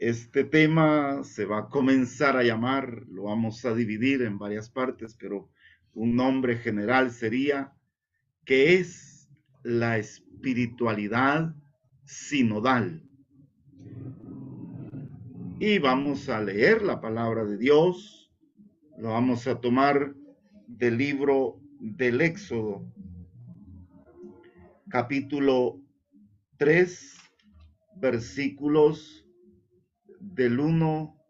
Este tema se va a comenzar a llamar, lo vamos a dividir en varias partes, pero un nombre general sería ¿qué es la espiritualidad sinodal? Y vamos a leer la palabra de Dios, lo vamos a tomar del libro del Éxodo, capítulo 3, versículos del 1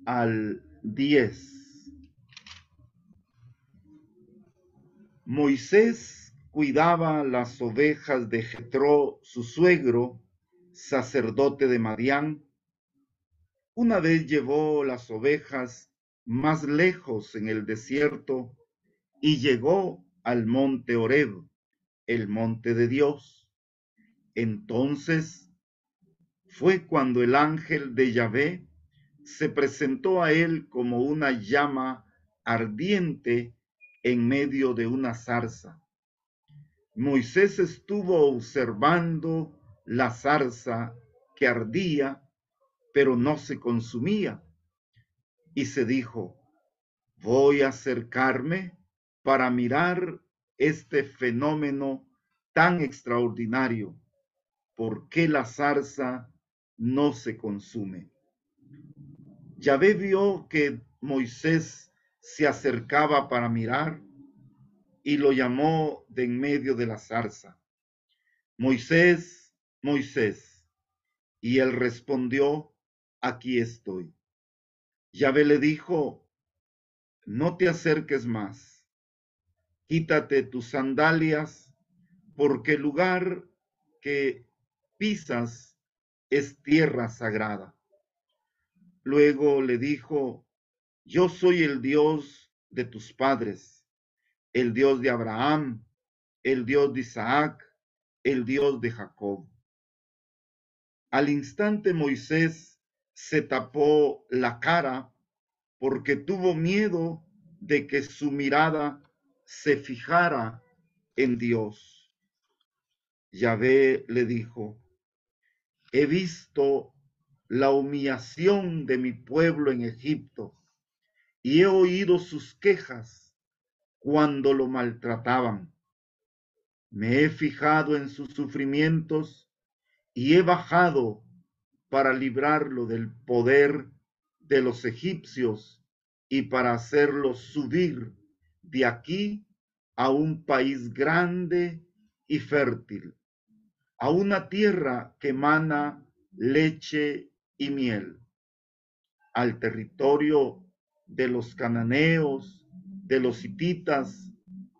al 10. Moisés cuidaba las ovejas de Jetro, su suegro, sacerdote de Madián. Una vez llevó las ovejas más lejos en el desierto y llegó al monte Horeb, el monte de Dios. Entonces fue cuando el ángel de Yahvé se presentó a él como una llama ardiente en medio de una zarza. Moisés estuvo observando la zarza que ardía, pero no se consumía, y se dijo: voy a acercarme para mirar este fenómeno tan extraordinario. ¿Por qué la zarza no se consume? Yahvé vio que Moisés se acercaba para mirar y lo llamó de en medio de la zarza: Moisés, Moisés. Y él respondió: aquí estoy. Yahvé le dijo: no te acerques más, quítate tus sandalias, porque el lugar que pisas es tierra sagrada. Luego le dijo: yo soy el Dios de tus padres, el Dios de Abraham, el Dios de Isaac, el Dios de Jacob. Al instante Moisés se tapó la cara porque tuvo miedo de que su mirada se fijara en Dios. Yahvé le dijo: he visto la humillación de mi pueblo en Egipto y he oído sus quejas cuando lo maltrataban. Me he fijado en sus sufrimientos y he bajado para librarlo del poder de los egipcios y para hacerlo subir de aquí a un país grande y fértil, a una tierra que emana leche y miel, al territorio de los cananeos, de los hititas,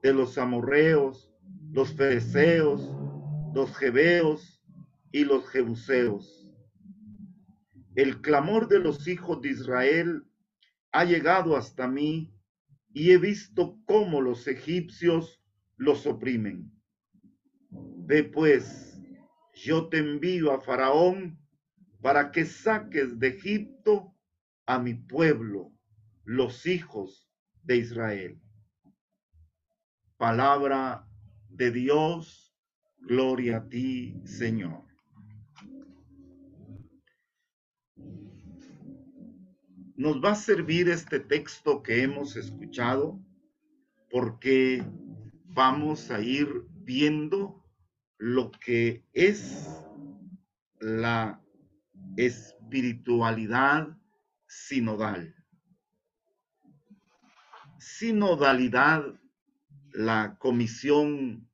de los amorreos, los fereceos, los jebeos y los jebuseos. El clamor de los hijos de Israel ha llegado hasta mí y he visto cómo los egipcios los oprimen. Ve pues, yo te envío a Faraón para que saques de Egipto a mi pueblo, los hijos de Israel. Palabra de Dios, gloria a ti, Señor. Nos va a servir este texto que hemos escuchado porque vamos a ir viendo lo que es la espiritualidad sinodal. Sinodalidad, la Comisión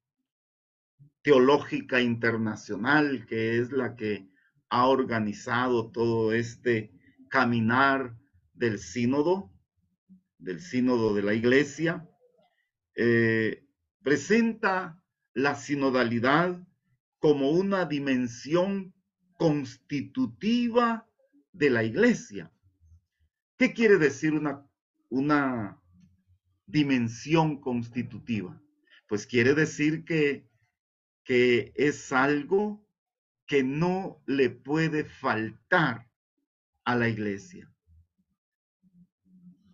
Teológica Internacional, que es la que ha organizado todo este caminar del sínodo de la Iglesia, presenta la sinodalidad como una dimensión constitutiva de la Iglesia. ¿Qué quiere decir una dimensión constitutiva? Pues quiere decir que es algo que no le puede faltar a la Iglesia,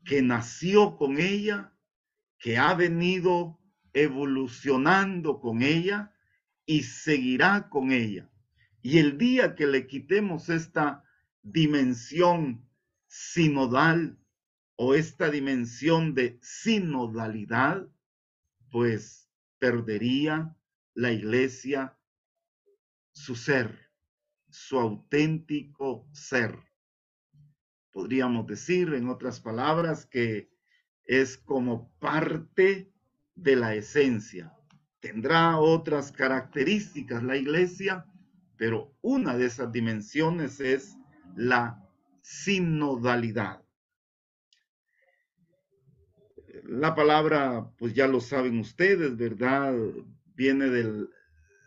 que nació con ella, que ha venido evolucionando con ella y seguirá con ella. Y el día que le quitemos esta dimensión sinodal o esta dimensión de sinodalidad, pues perdería la iglesia su ser, su auténtico ser. Podríamos decir, en otras palabras, que es como parte de la esencia. Tendrá otras características la iglesia, pero una de esas dimensiones es la sinodalidad. La palabra, pues ya lo saben ustedes, ¿verdad? Viene del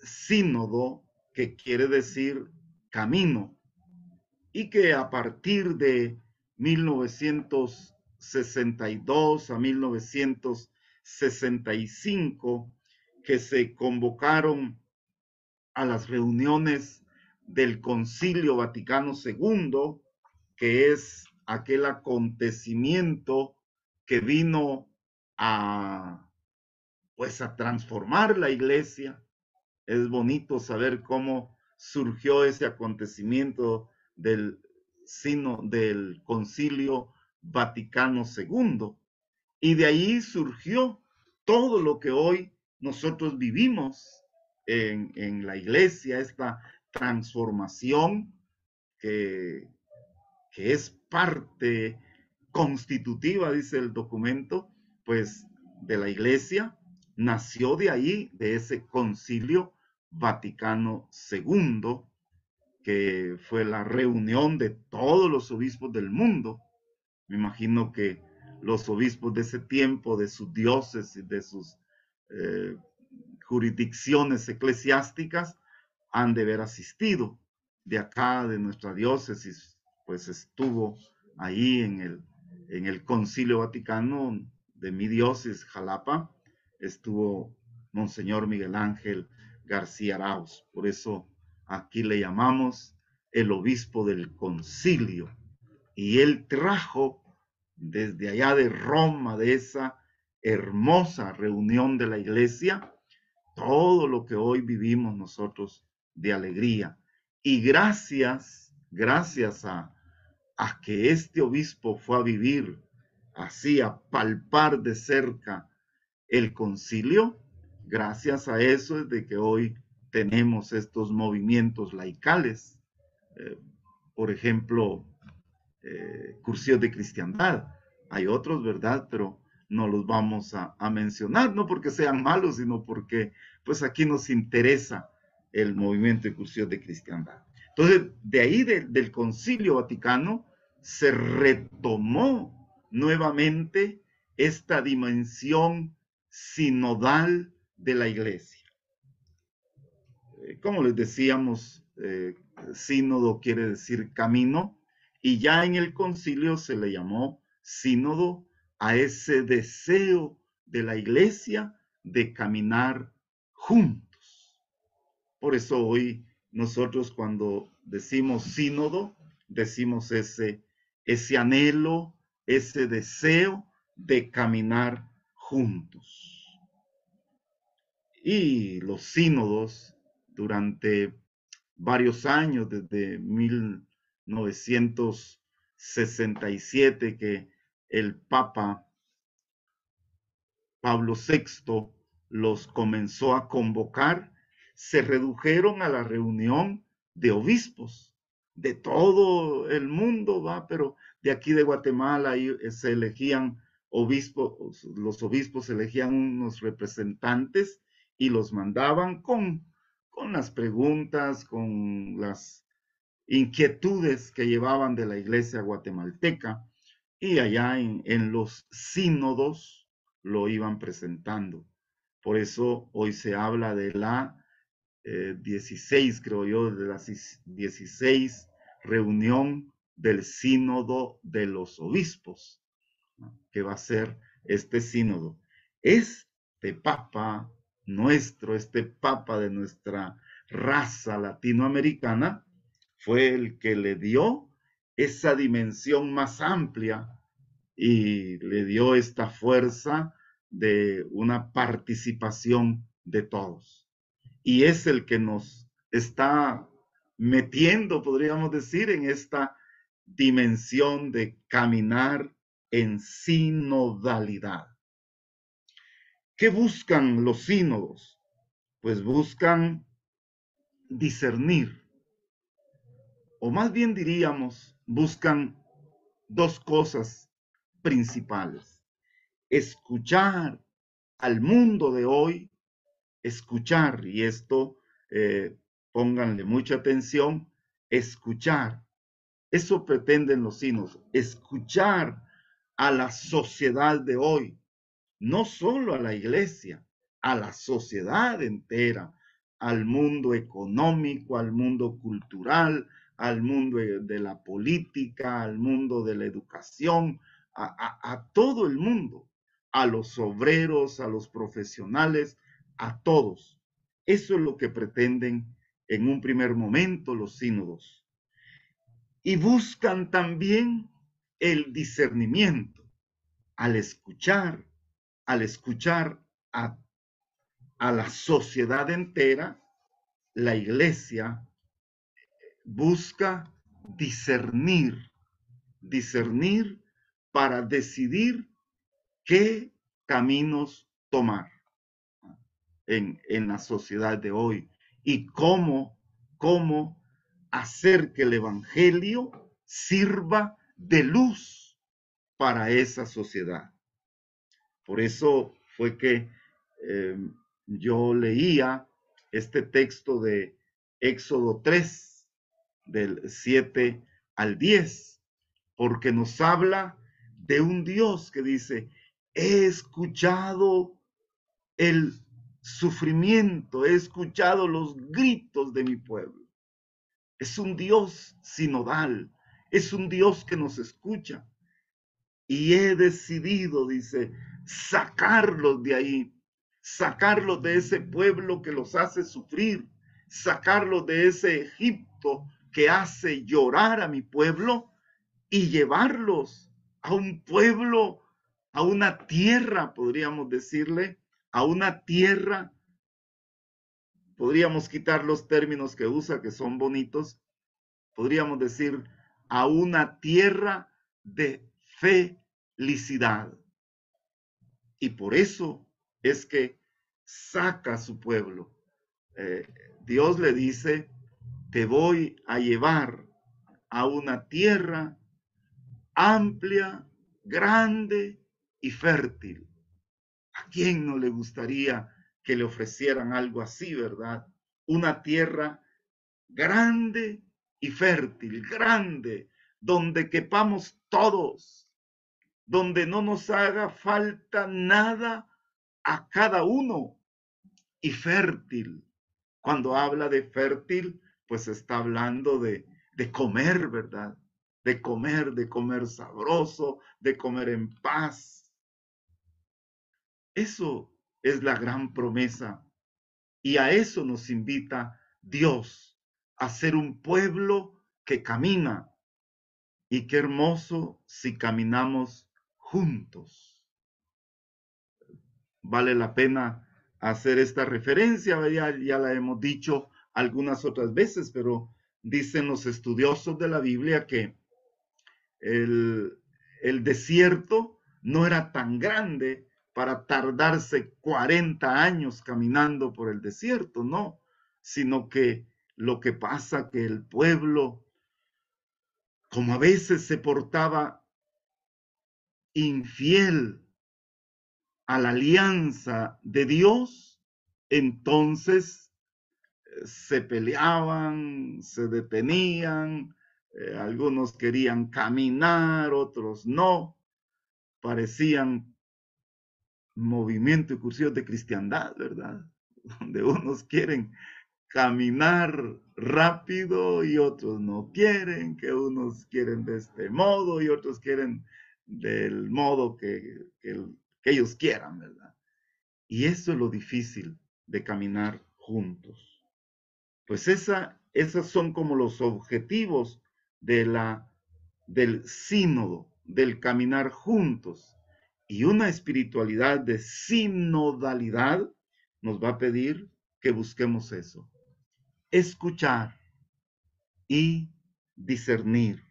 sínodo, que quiere decir camino, y que a partir de 1962 a 1965, que se convocaron a las reuniones del Concilio Vaticano II, que es aquel acontecimiento que vino a, pues, a transformar la iglesia. Es bonito saber cómo surgió ese acontecimiento del Concilio Vaticano II. Y de ahí surgió todo lo que hoy nosotros vivimos en la iglesia, esta transformación que, que es parte constitutiva, dice el documento, pues de la iglesia, nació de ahí, de ese concilio Vaticano II, que fue la reunión de todos los obispos del mundo. Me imagino que los obispos de ese tiempo, de sus diócesis, de sus eh, jurisdicciones eclesiásticas, han de haber asistido. De acá, de nuestra diócesis, pues estuvo ahí en el Concilio Vaticano de mi diócesis, Jalapa, estuvo Monseñor Miguel Ángel García Arauz. Por eso aquí le llamamos el obispo del concilio. Y él trajo desde allá de Roma, de esa hermosa reunión de la iglesia, todo lo que hoy vivimos nosotros de alegría. Y gracias a que este obispo fue a vivir así, a palpar de cerca el concilio, gracias a eso es de que hoy tenemos estos movimientos laicales. Por ejemplo, cursillos de cristiandad. Hay otros, ¿verdad? Pero no los vamos a mencionar, no porque sean malos, sino porque pues aquí nos interesa el movimiento de cursillos de cristiandad. Entonces, de ahí del Concilio Vaticano se retomó nuevamente esta dimensión sinodal de la iglesia. Como les decíamos, sínodo quiere decir camino, y ya en el concilio se le llamó sínodo a ese deseo de la iglesia de caminar juntos. Por eso hoy nosotros cuando decimos sínodo, decimos ese anhelo, ese deseo de caminar juntos. Y los sínodos durante varios años, desde 1967, que el Papa Pablo VI los comenzó a convocar, se redujeron a la reunión de obispos de todo el mundo, ¿va? Pero de aquí de Guatemala se elegían obispos, los obispos elegían unos representantes y los mandaban con las preguntas, con las inquietudes que llevaban de la iglesia guatemalteca, y allá en los sínodos lo iban presentando. Por eso hoy se habla de la 16, creo yo, de la 16 reunión del sínodo de los obispos, ¿no? Que va a ser este sínodo. Este papa nuestro, este papa de nuestra raza latinoamericana, fue el que le dio esa dimensión más amplia y le dio esta fuerza de una participación de todos. Y es el que nos está metiendo, podríamos decir, en esta dimensión de caminar en sinodalidad. ¿Qué buscan los sínodos? Pues buscan discernir, o más bien diríamos, buscan dos cosas principales: escuchar al mundo de hoy, escuchar, y esto pónganle mucha atención, escuchar. Eso pretenden los sínodos, escuchar a la sociedad de hoy, no solo a la iglesia, a la sociedad entera, al mundo económico, al mundo cultural, al mundo de la política, al mundo de la educación, a todo el mundo, a los obreros, a los profesionales, a todos. Eso es lo que pretenden en un primer momento los sínodos. Y buscan también el discernimiento al escuchar, al escuchar a la sociedad entera. La iglesia busca discernir, discernir para decidir qué caminos tomar en la sociedad de hoy y cómo hacer que el evangelio sirva de luz para esa sociedad. Por eso fue que yo leía este texto de Éxodo 3, del 7 al 10, porque nos habla de un Dios que dice: he escuchado el sufrimiento, he escuchado los gritos de mi pueblo. Es un Dios sinodal, es un Dios que nos escucha. Y he decidido, dice, sacarlos de ahí, sacarlos de ese pueblo que los hace sufrir, sacarlos de ese Egipto que hace llorar a mi pueblo y llevarlos a un pueblo, a una tierra, podríamos decirle, a una tierra. Podríamos quitar los términos que usa, que son bonitos, podríamos decir a una tierra de felicidad. Y por eso es que saca a su pueblo. Dios le dice: te voy a llevar a una tierra amplia, grande y fértil. ¿A quién no le gustaría que le ofrecieran algo así, verdad? Una tierra grande y fértil, grande, donde quepamos todos, donde no nos haga falta nada a cada uno, y fértil. Cuando habla de fértil, pues está hablando de comer, ¿verdad? De comer sabroso, de comer en paz. Eso es la gran promesa, y a eso nos invita Dios, a ser un pueblo que camina. Y qué hermoso si caminamos juntos. Vale la pena hacer esta referencia, ya la hemos dicho algunas otras veces, pero dicen los estudiosos de la Biblia que el desierto no era tan grande para tardarse 40 años caminando por el desierto, no, sino que lo que pasa que el pueblo, como a veces se portaba infiel a la alianza de Dios, entonces se peleaban, se detenían, algunos querían caminar, otros no, parecían movimiento y cursillos de cristiandad, ¿verdad? Donde unos quieren caminar rápido y otros no quieren, que unos quieren de este modo y otros quieren del modo que ellos quieran, ¿verdad? Y eso es lo difícil de caminar juntos. Pues esas son como los objetivos del sínodo, del caminar juntos. Y una espiritualidad de sinodalidad nos va a pedir que busquemos eso: escuchar y discernir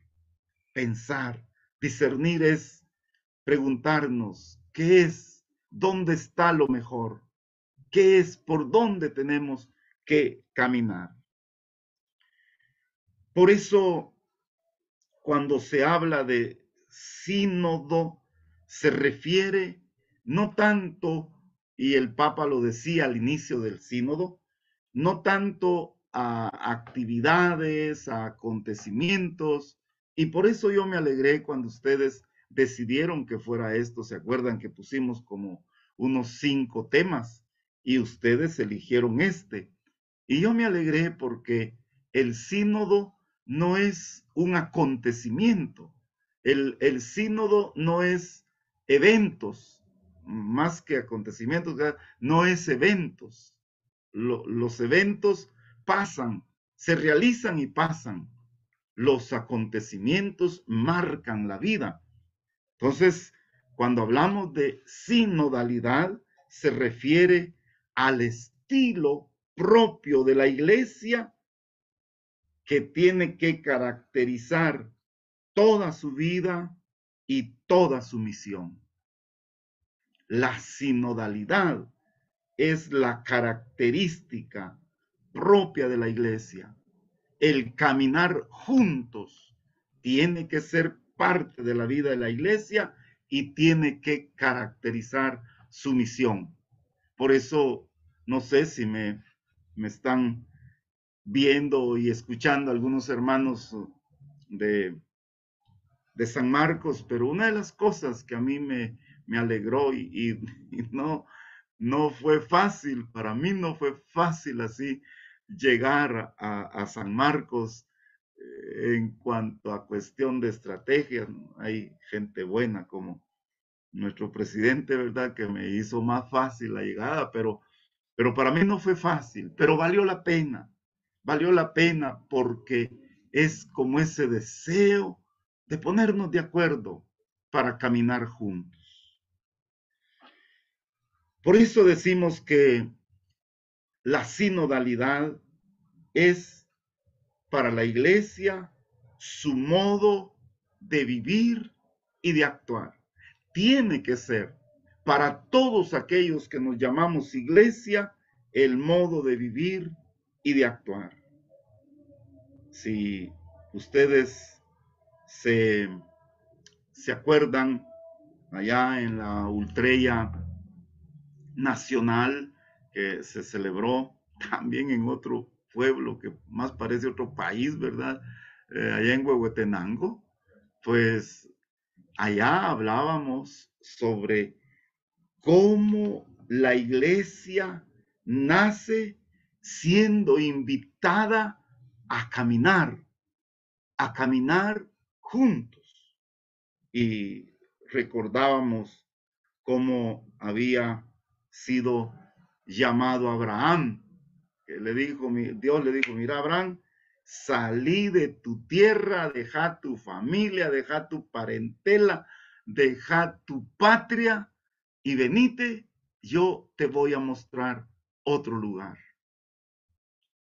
pensar. Discernir es preguntarnos qué es, dónde está lo mejor, qué es, por dónde tenemos que caminar. Por eso, cuando se habla de sínodo, se refiere no tanto, y el Papa lo decía al inicio del sínodo, no tanto a actividades, a acontecimientos, y por eso yo me alegré cuando ustedes decidieron que fuera esto. ¿Se acuerdan que pusimos como unos 5 temas y ustedes eligieron este? Y yo me alegré porque el sínodo no es un acontecimiento. El sínodo no es eventos, más que acontecimientos, no es eventos. Los eventos pasan, se realizan y pasan. Los acontecimientos marcan la vida. Entonces, cuando hablamos de sinodalidad, se refiere al estilo propio de la iglesia que tiene que caracterizar toda su vida y toda su misión. La sinodalidad es la característica propia de la iglesia. El caminar juntos tiene que ser parte de la vida de la iglesia y tiene que caracterizar su misión. Por eso, no sé si me están viendo y escuchando algunos hermanos de, de San Marcos, pero una de las cosas que a mí me alegró y no fue fácil, para mí no fue fácil así llegar a San Marcos en cuanto a cuestión de estrategia. Hay gente buena como nuestro presidente, ¿verdad? Que me hizo más fácil la llegada, pero para mí no fue fácil, pero valió la pena porque es como ese deseo de ponernos de acuerdo para caminar juntos. Por eso decimos que la sinodalidad es para la iglesia su modo de vivir y de actuar. Tiene que ser para todos aquellos que nos llamamos iglesia el modo de vivir y de actuar. Si ustedes se acuerdan, allá en la Ultreya Nacional que se celebró también en otro pueblo que más parece otro país, ¿verdad? Allá en Huehuetenango, pues allá hablábamos sobre cómo la iglesia nace siendo invitada a caminar juntos. Y recordábamos cómo había sido llamado Abraham, que le dijo, Dios le dijo, mira Abraham, salí de tu tierra, deja tu familia, deja tu parentela, deja tu patria y venite, yo te voy a mostrar otro lugar.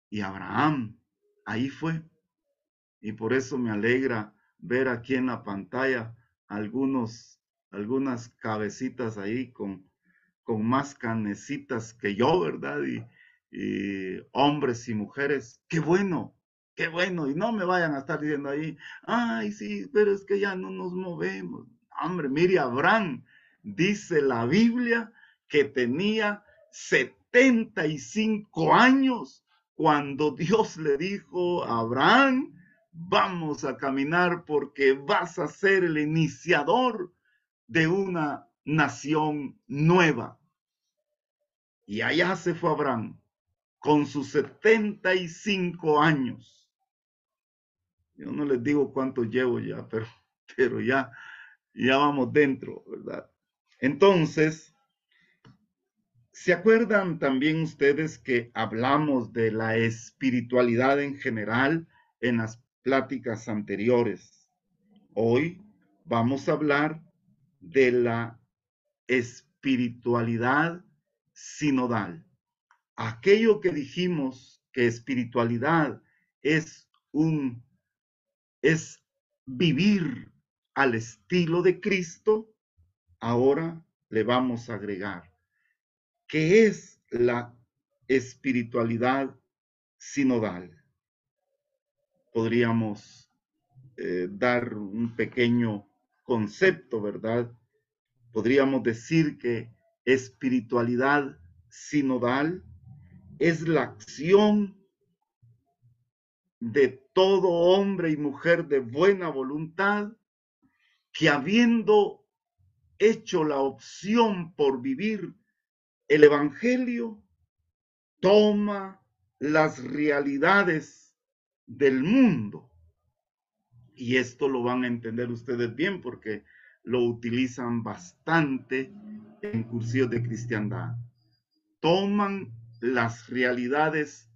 Y Abraham ahí fue. Y por eso me alegra ver aquí en la pantalla algunas cabecitas ahí con más canecitas que yo, ¿verdad? Y hombres y mujeres. Qué bueno. Y no me vayan a estar diciendo ahí, ay, sí, pero es que ya no nos movemos. Hombre, mire, Abraham, dice la Biblia que tenía 75 años cuando Dios le dijo a Abraham, vamos a caminar porque vas a ser el iniciador de una nación nueva. Y allá se fue Abraham con sus 75 años. Yo no les digo cuánto llevo ya, pero ya vamos dentro, ¿verdad? Entonces, ¿se acuerdan también ustedes que hablamos de la espiritualidad en general en las pláticas anteriores? Hoy vamos a hablar de la espiritualidad sinodal. Aquello que dijimos que espiritualidad es es vivir al estilo de Cristo, ahora le vamos a agregar, ¿qué es la espiritualidad sinodal? Podríamos dar un pequeño concepto, ¿verdad? Podríamos decir que espiritualidad sinodal es la acción de todo hombre y mujer de buena voluntad que, habiendo hecho la opción por vivir el Evangelio, toma las realidades del mundo. Y esto lo van a entender ustedes bien porque lo utilizan bastante en cursillos de cristiandad. Toman las realidades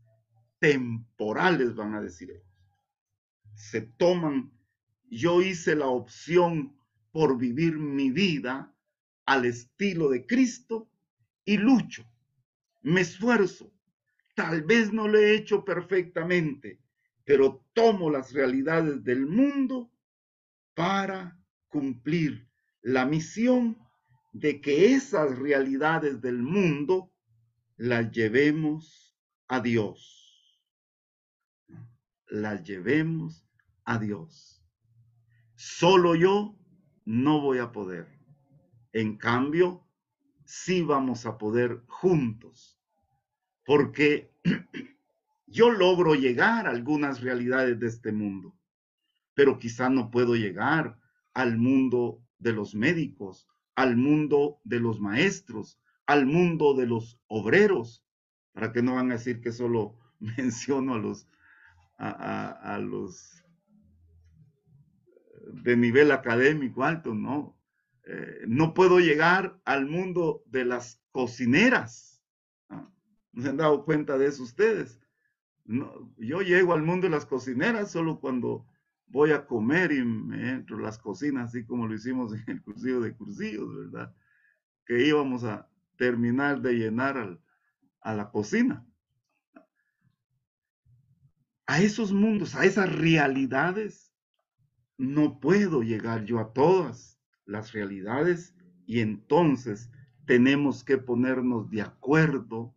temporales, van a decir ellos. Se toman, yo hice la opción por vivir mi vida al estilo de Cristo y lucho, me esfuerzo. Tal vez no lo he hecho perfectamente, pero tomo las realidades del mundo para cumplir la misión de que esas realidades del mundo las llevemos a Dios. Las llevemos a Dios. Solo yo no voy a poder. En cambio, sí vamos a poder juntos, porque yo logro llegar a algunas realidades de este mundo, pero quizá no puedo llegar al mundo de los médicos, al mundo de los maestros, al mundo de los obreros, para que no van a decir que solo menciono a los de nivel académico alto, ¿no? No puedo llegar al mundo de las cocineras. ¿No se han dado cuenta de eso ustedes? No, yo llego al mundo de las cocineras solo cuando voy a comer y me entro a las cocinas, así como lo hicimos en el cursillo de cursillos, ¿verdad? Que íbamos a terminar de llenar a la cocina. A esos mundos, a esas realidades, no puedo llegar yo a todas las realidades y entonces tenemos que ponernos de acuerdo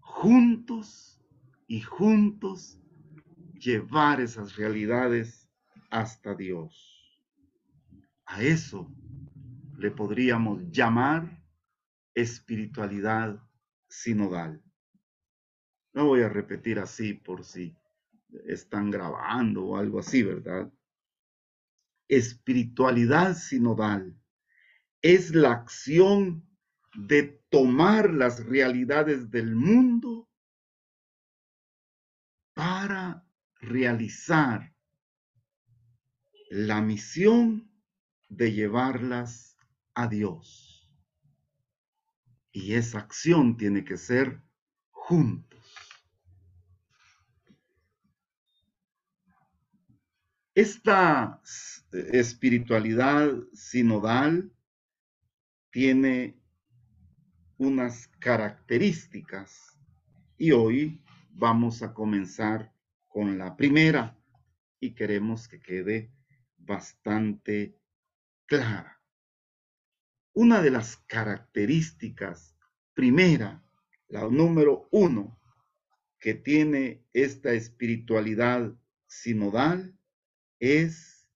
juntos y juntos llevar esas realidades hasta Dios. A eso le podríamos llamar espiritualidad sinodal. No voy a repetir así por si están grabando o algo así, ¿verdad? Espiritualidad sinodal es la acción de tomar las realidades del mundo para realizar la misión de llevarlas a Dios. Y esa acción tiene que ser juntos. Esta espiritualidad sinodal tiene unas características y hoy vamos a comenzar con la primera y queremos que quede bastante clara. Una de las características primera, la número 1, que tiene esta espiritualidad sinodal es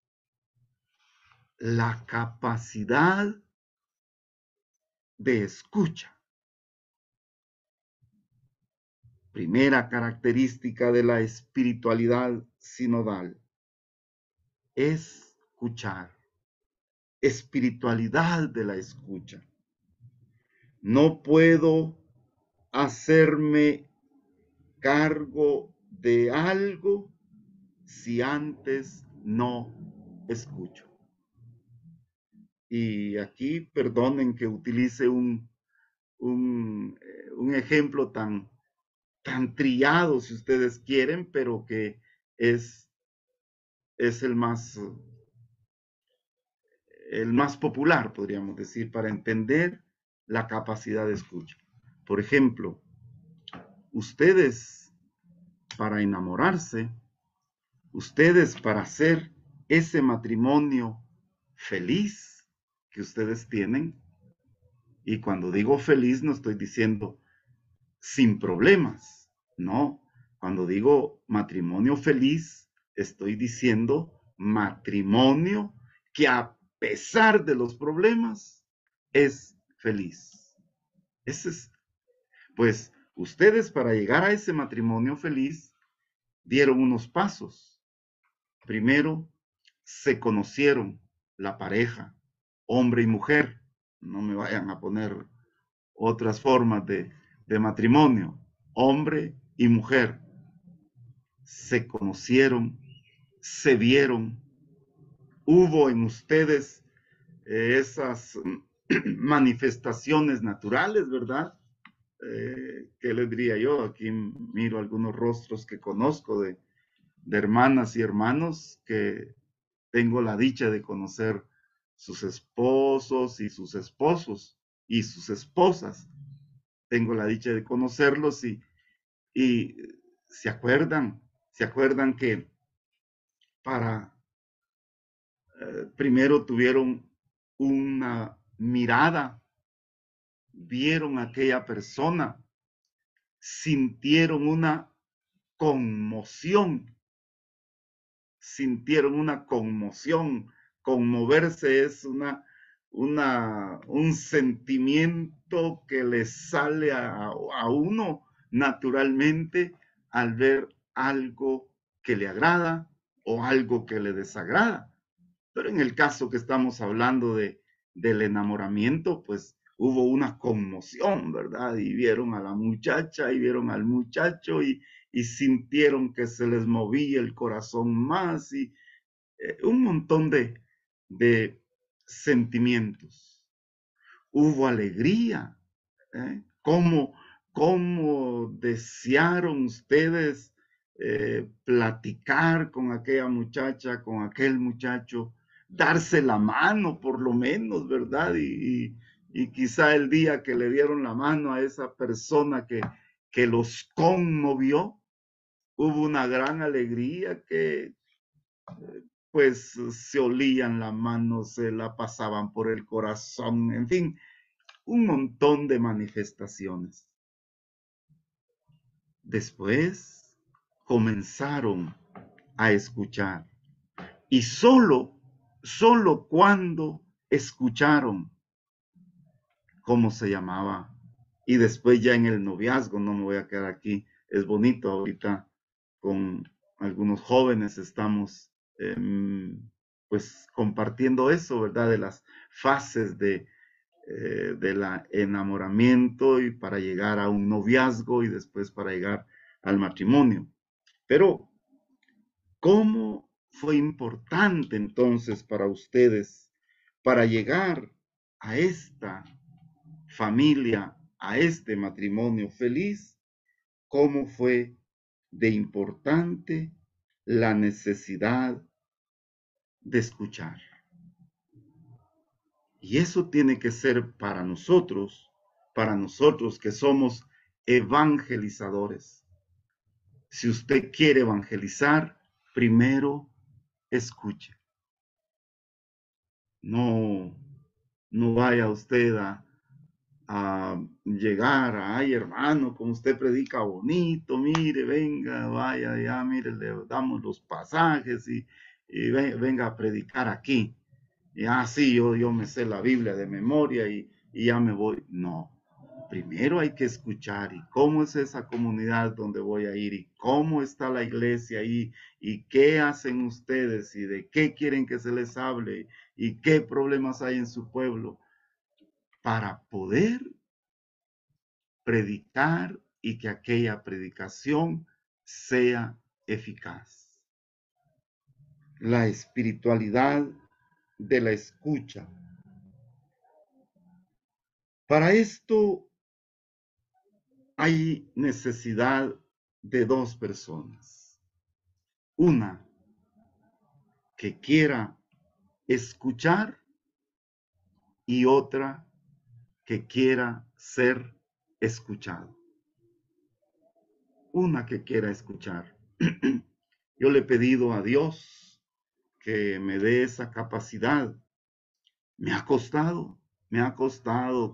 la capacidad de escucha. Primera característica de la espiritualidad sinodal, escuchar. Espiritualidad de la escucha. No puedo hacerme cargo de algo si antes no escucho. Y aquí perdonen que utilice un ejemplo tan trillado, si ustedes quieren, pero que es el más popular, podríamos decir, para entender la capacidad de escucha. Por ejemplo, ustedes para enamorarse, ustedes para ser ese matrimonio feliz que ustedes tienen. Y cuando digo feliz no estoy diciendo sin problemas, no. Cuando digo matrimonio feliz, estoy diciendo matrimonio que a pesar de los problemas es feliz. Ese es, pues ustedes para llegar a ese matrimonio feliz dieron unos pasos. Primero, se conocieron la pareja, hombre y mujer. No me vayan a poner otras formas de matrimonio. Hombre y mujer se conocieron, se vieron. Hubo en ustedes esas manifestaciones naturales, ¿verdad? ¿Qué les diría yo? Aquí miro algunos rostros que conozco de hermanas y hermanos que tengo la dicha de conocer sus esposos y sus esposos y sus esposas. Tengo la dicha de conocerlos y se acuerdan que para primero tuvieron una mirada, vieron a aquella persona, sintieron una conmoción, sintieron una conmoción. Conmoverse es un sentimiento que le sale a uno naturalmente al ver algo que le agrada o algo que le desagrada. Pero en el caso que estamos hablando del enamoramiento, pues hubo una conmoción, ¿verdad? Y vieron a la muchacha y vieron al muchacho y sintieron que se les movía el corazón más y un montón de sentimientos. Hubo alegría, ¿eh? ¿Cómo desearon ustedes platicar con aquella muchacha, con aquel muchacho, darse la mano por lo menos, ¿verdad? Y quizá el día que le dieron la mano a esa persona que los conmovió, hubo una gran alegría que pues se olían la mano, se la pasaban por el corazón, en fin, un montón de manifestaciones. Después comenzaron a escuchar y solo cuando escucharon cómo se llamaba y después ya en el noviazgo, no me voy a quedar aquí, es bonito ahorita con algunos jóvenes estamos pues compartiendo eso, ¿verdad? De las fases del enamoramiento y para llegar a un noviazgo y después para llegar al matrimonio. Pero, ¿cómo fue importante entonces para ustedes para llegar a esta familia, a este matrimonio feliz? ¿Cómo fue de importante la necesidad de escuchar? Y eso tiene que ser para nosotros que somos evangelizadores. Si usted quiere evangelizar, primero escuche. No, no vaya usted a llegar, ay hermano, como usted predica bonito, mire, venga, vaya, ya, mire, le damos los pasajes y venga a predicar aquí. Y sí, yo me sé la Biblia de memoria y ya me voy. No, primero hay que escuchar y cómo es esa comunidad donde voy a ir y cómo está la iglesia ahí y qué hacen ustedes y de qué quieren que se les hable y qué problemas hay en su pueblo para poder predicar y que aquella predicación sea eficaz. La espiritualidad de la escucha. Para esto hay necesidad de dos personas. Una que quiera escuchar y otra que quiera ser escuchado. Una que quiera escuchar. Yo le he pedido a Dios que me dé esa capacidad. Me ha costado,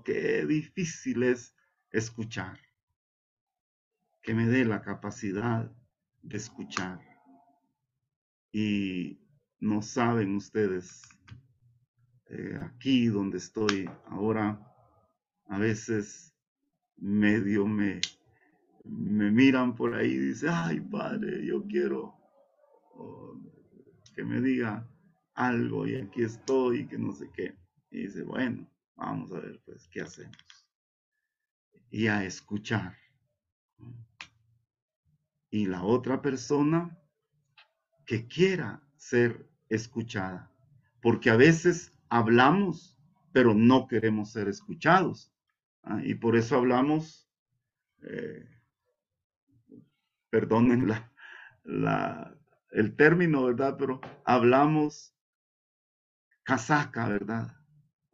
qué difícil es escuchar, que me dé la capacidad de escuchar. Y no saben ustedes, aquí donde estoy ahora, a veces medio me miran por ahí y dicen, ay padre, yo quiero oh, que me diga algo y aquí estoy, que no sé qué. Y dice, bueno, vamos a ver pues qué hacemos. Y a escuchar. Y la otra persona que quiera ser escuchada. Porque a veces hablamos, pero no queremos ser escuchados. Y por eso hablamos, eh, perdonen el término, ¿verdad? Pero hablamos casaca, ¿verdad?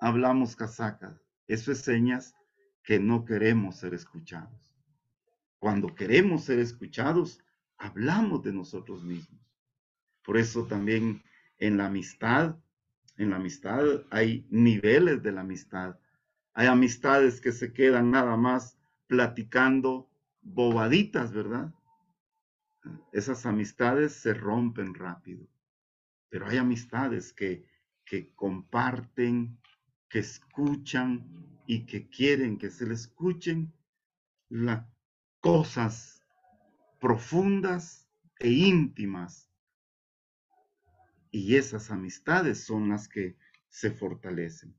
Hablamos casaca. Eso es señas que no queremos ser escuchados. Cuando queremos ser escuchados, hablamos de nosotros mismos. Por eso también en la amistad hay niveles de la amistad. Hay amistades que se quedan nada más platicando bobaditas, ¿verdad? Esas amistades se rompen rápido. Pero hay amistades que comparten, que escuchan y que quieren que se les escuchen las cosas profundas e íntimas. Y esas amistades son las que se fortalecen.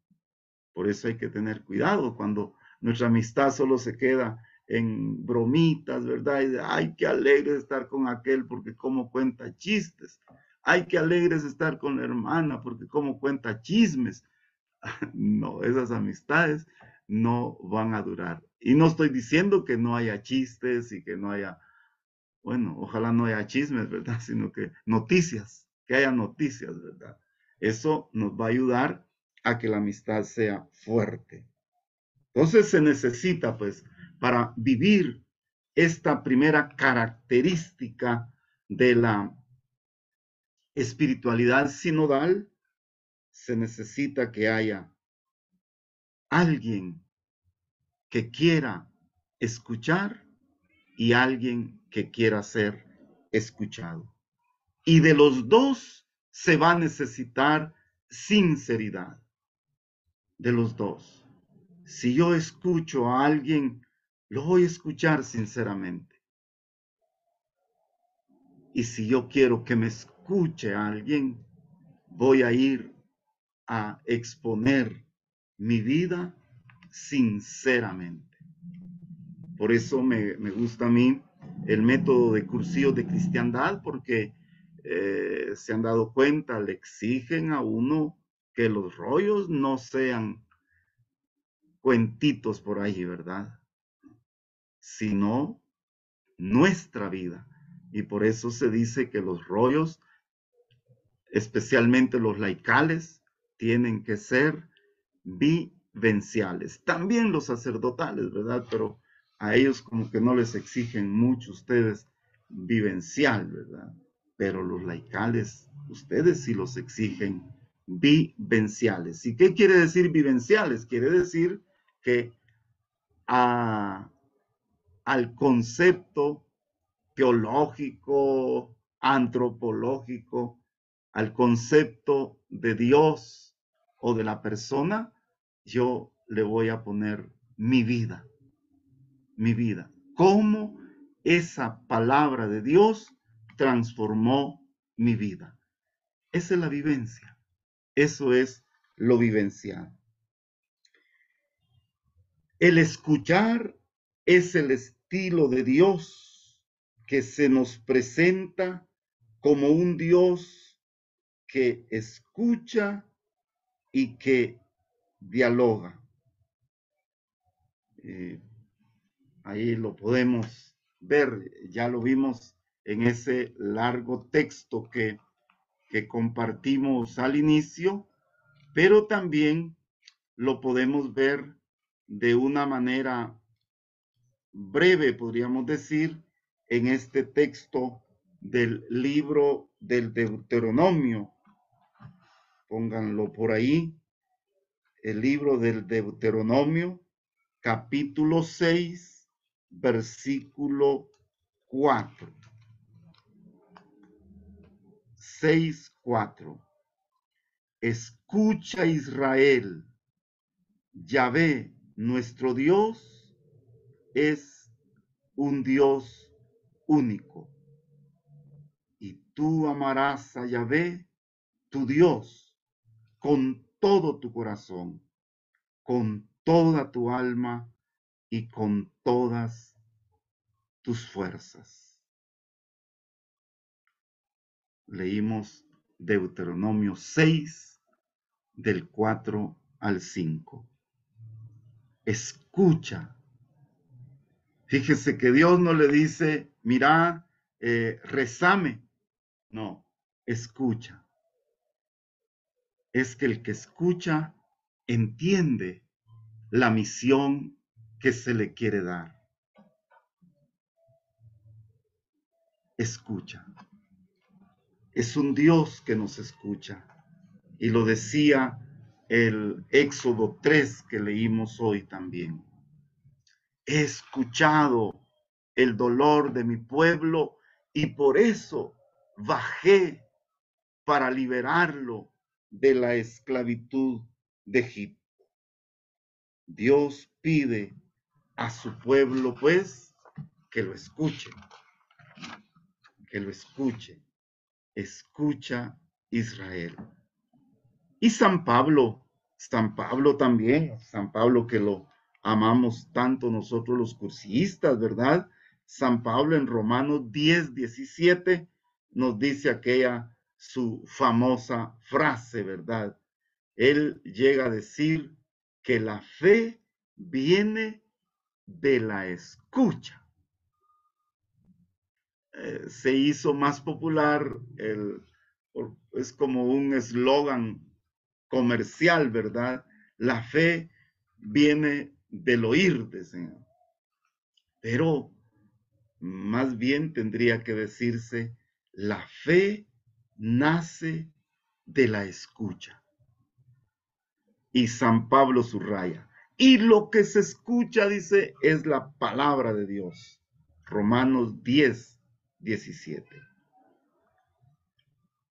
Por eso hay que tener cuidado cuando nuestra amistad solo se queda en bromitas, ¿verdad? Y de, ay, qué alegre estar con aquel porque como cuenta chistes. Ay, qué alegre es estar con la hermana porque como cuenta chismes. No, esas amistades no van a durar. Y no estoy diciendo que no haya chistes y que no haya, bueno, ojalá no haya chismes, ¿verdad? Sino que noticias, que haya noticias, ¿verdad? Eso nos va a ayudar a que la amistad sea fuerte. Entonces se necesita, pues, para vivir esta primera característica de la espiritualidad sinodal, se necesita que haya alguien que quiera escuchar y alguien que quiera ser escuchado. Y de los dos se va a necesitar sinceridad. De los dos. Si yo escucho a alguien, lo voy a escuchar sinceramente. Y si yo quiero que me escuche a alguien, voy a ir a exponer mi vida sinceramente. Por eso me gusta a mí el método de cursillos de cristiandad, porque se han dado cuenta, le exigen a uno que los rollos no sean cuentitos por ahí, ¿verdad? Sino nuestra vida. Y por eso se dice que los rollos, especialmente los laicales, tienen que ser vivenciales. También los sacerdotales, ¿verdad? Pero a ellos como que no les exigen mucho ustedes vivencial, ¿verdad? Pero los laicales, ustedes sí los exigen vivenciales. ¿Y qué quiere decir vivenciales? Quiere decir que al concepto teológico, antropológico, al concepto de Dios o de la persona, yo le voy a poner mi vida, mi vida. ¿Cómo esa palabra de Dios transformó mi vida? Esa es la vivencia. Eso es lo vivencial. El escuchar es el estilo de Dios que se nos presenta como un Dios que escucha y que dialoga. Ahí lo podemos ver, ya lo vimos en ese largo texto que compartimos al inicio, pero también lo podemos ver de una manera breve, podríamos decir, en este texto del libro del Deuteronomio, pónganlo por ahí, el libro del Deuteronomio, capítulo 6, versículo 4. 6:4. Escucha, Israel, Yahvé, nuestro Dios, es un Dios único. Y tú amarás a Yahvé, tu Dios, con todo tu corazón, con toda tu alma y con todas tus fuerzas. Leímos Deuteronomio 6, del 4 al 5. Escucha. Fíjese que Dios no le dice, mira, rezame. No, escucha. Es que el que escucha entiende la misión que se le quiere dar. Escucha. Es un Dios que nos escucha. Y lo decía el Éxodo 3 que leímos hoy también. He escuchado el dolor de mi pueblo y por eso bajé para liberarlo de la esclavitud de Egipto. Dios pide a su pueblo, pues, que lo escuche, que lo escuche. Escucha, Israel. Y San Pablo también, San Pablo que lo amamos tanto nosotros los cursistas, ¿verdad? San Pablo en Romanos 10:17 nos dice aquella su famosa frase, ¿verdad? Él llega a decir que la fe viene de la escucha. Se hizo más popular, es como un eslogan comercial, ¿verdad? La fe viene del oír, decían. Pero más bien tendría que decirse, la fe nace de la escucha. Y San Pablo subraya, y lo que se escucha, dice, es la palabra de Dios. Romanos 10:17.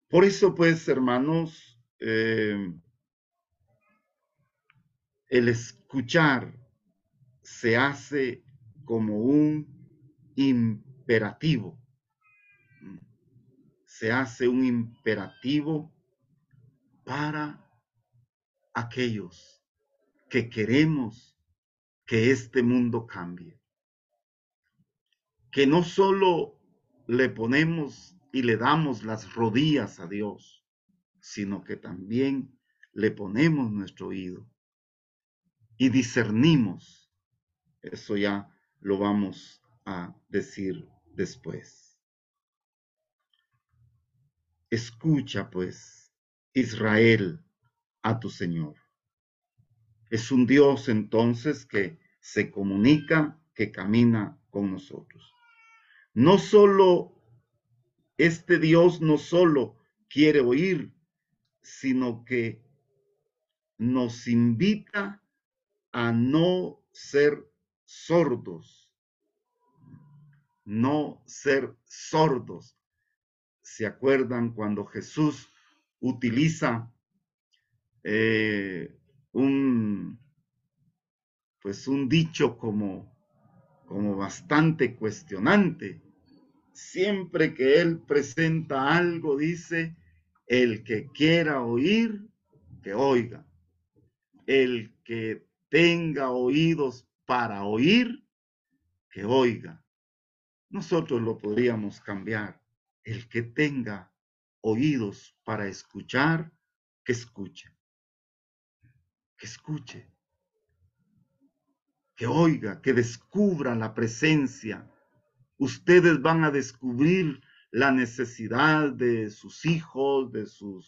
Por eso, pues, hermanos, el escuchar se hace como un imperativo. Se hace un imperativo para aquellos que queremos que este mundo cambie. Que no solo le ponemos y le damos las rodillas a Dios, sino que también le ponemos nuestro oído y discernimos. Eso ya lo vamos a decir después. Escucha, pues, Israel, a tu Señor. Es un Dios entonces que se comunica, que camina con nosotros. No solo, este Dios no solo quiere oír, sino que nos invita a no ser sordos. No ser sordos. ¿Se acuerdan cuando Jesús utiliza un dicho como bastante cuestionante? Siempre que él presenta algo, dice, el que quiera oír, que oiga. El que tenga oídos para oír, que oiga. Nosotros lo podríamos cambiar. El que tenga oídos para escuchar, que escuche. Que escuche. Que oiga, que descubra la presencia. Ustedes van a descubrir la necesidad de sus hijos, de su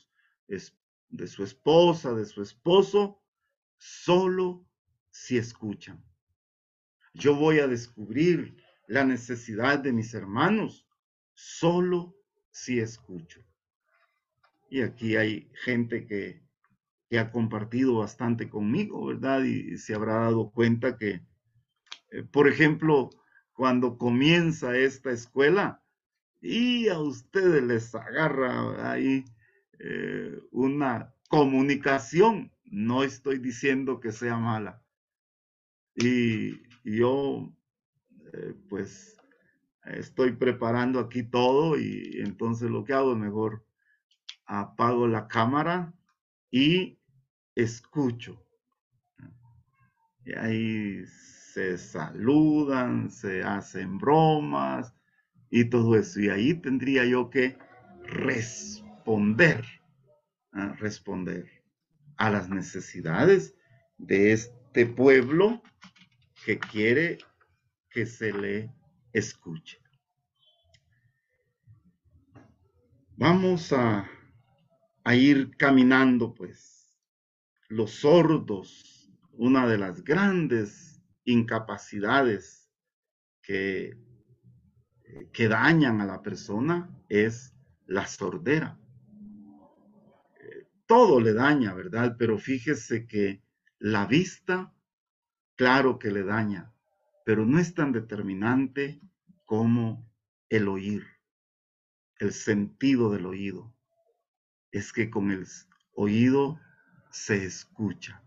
esposa, de su esposo, solo si escuchan. Yo voy a descubrir la necesidad de mis hermanos solo si escucho. Y aquí hay gente que ha compartido bastante conmigo, ¿verdad? Y se habrá dado cuenta que, por ejemplo, cuando comienza esta escuela y a ustedes les agarra ahí una comunicación, no estoy diciendo que sea mala. Y yo, pues, estoy preparando aquí todo y entonces lo que hago es mejor apago la cámara y escucho. Y ahí se saludan, se hacen bromas y todo eso. Y ahí tendría yo que responder, responder a las necesidades de este pueblo que quiere que se le escuche. Vamos a ir caminando, pues. Los sordos, una de las grandes incapacidades que, que dañan a la persona es la sordera. Todo le daña, ¿verdad? Pero fíjese que la vista, claro que le daña, pero no es tan determinante como el oír, el sentido del oído. Es que con el oído se escucha,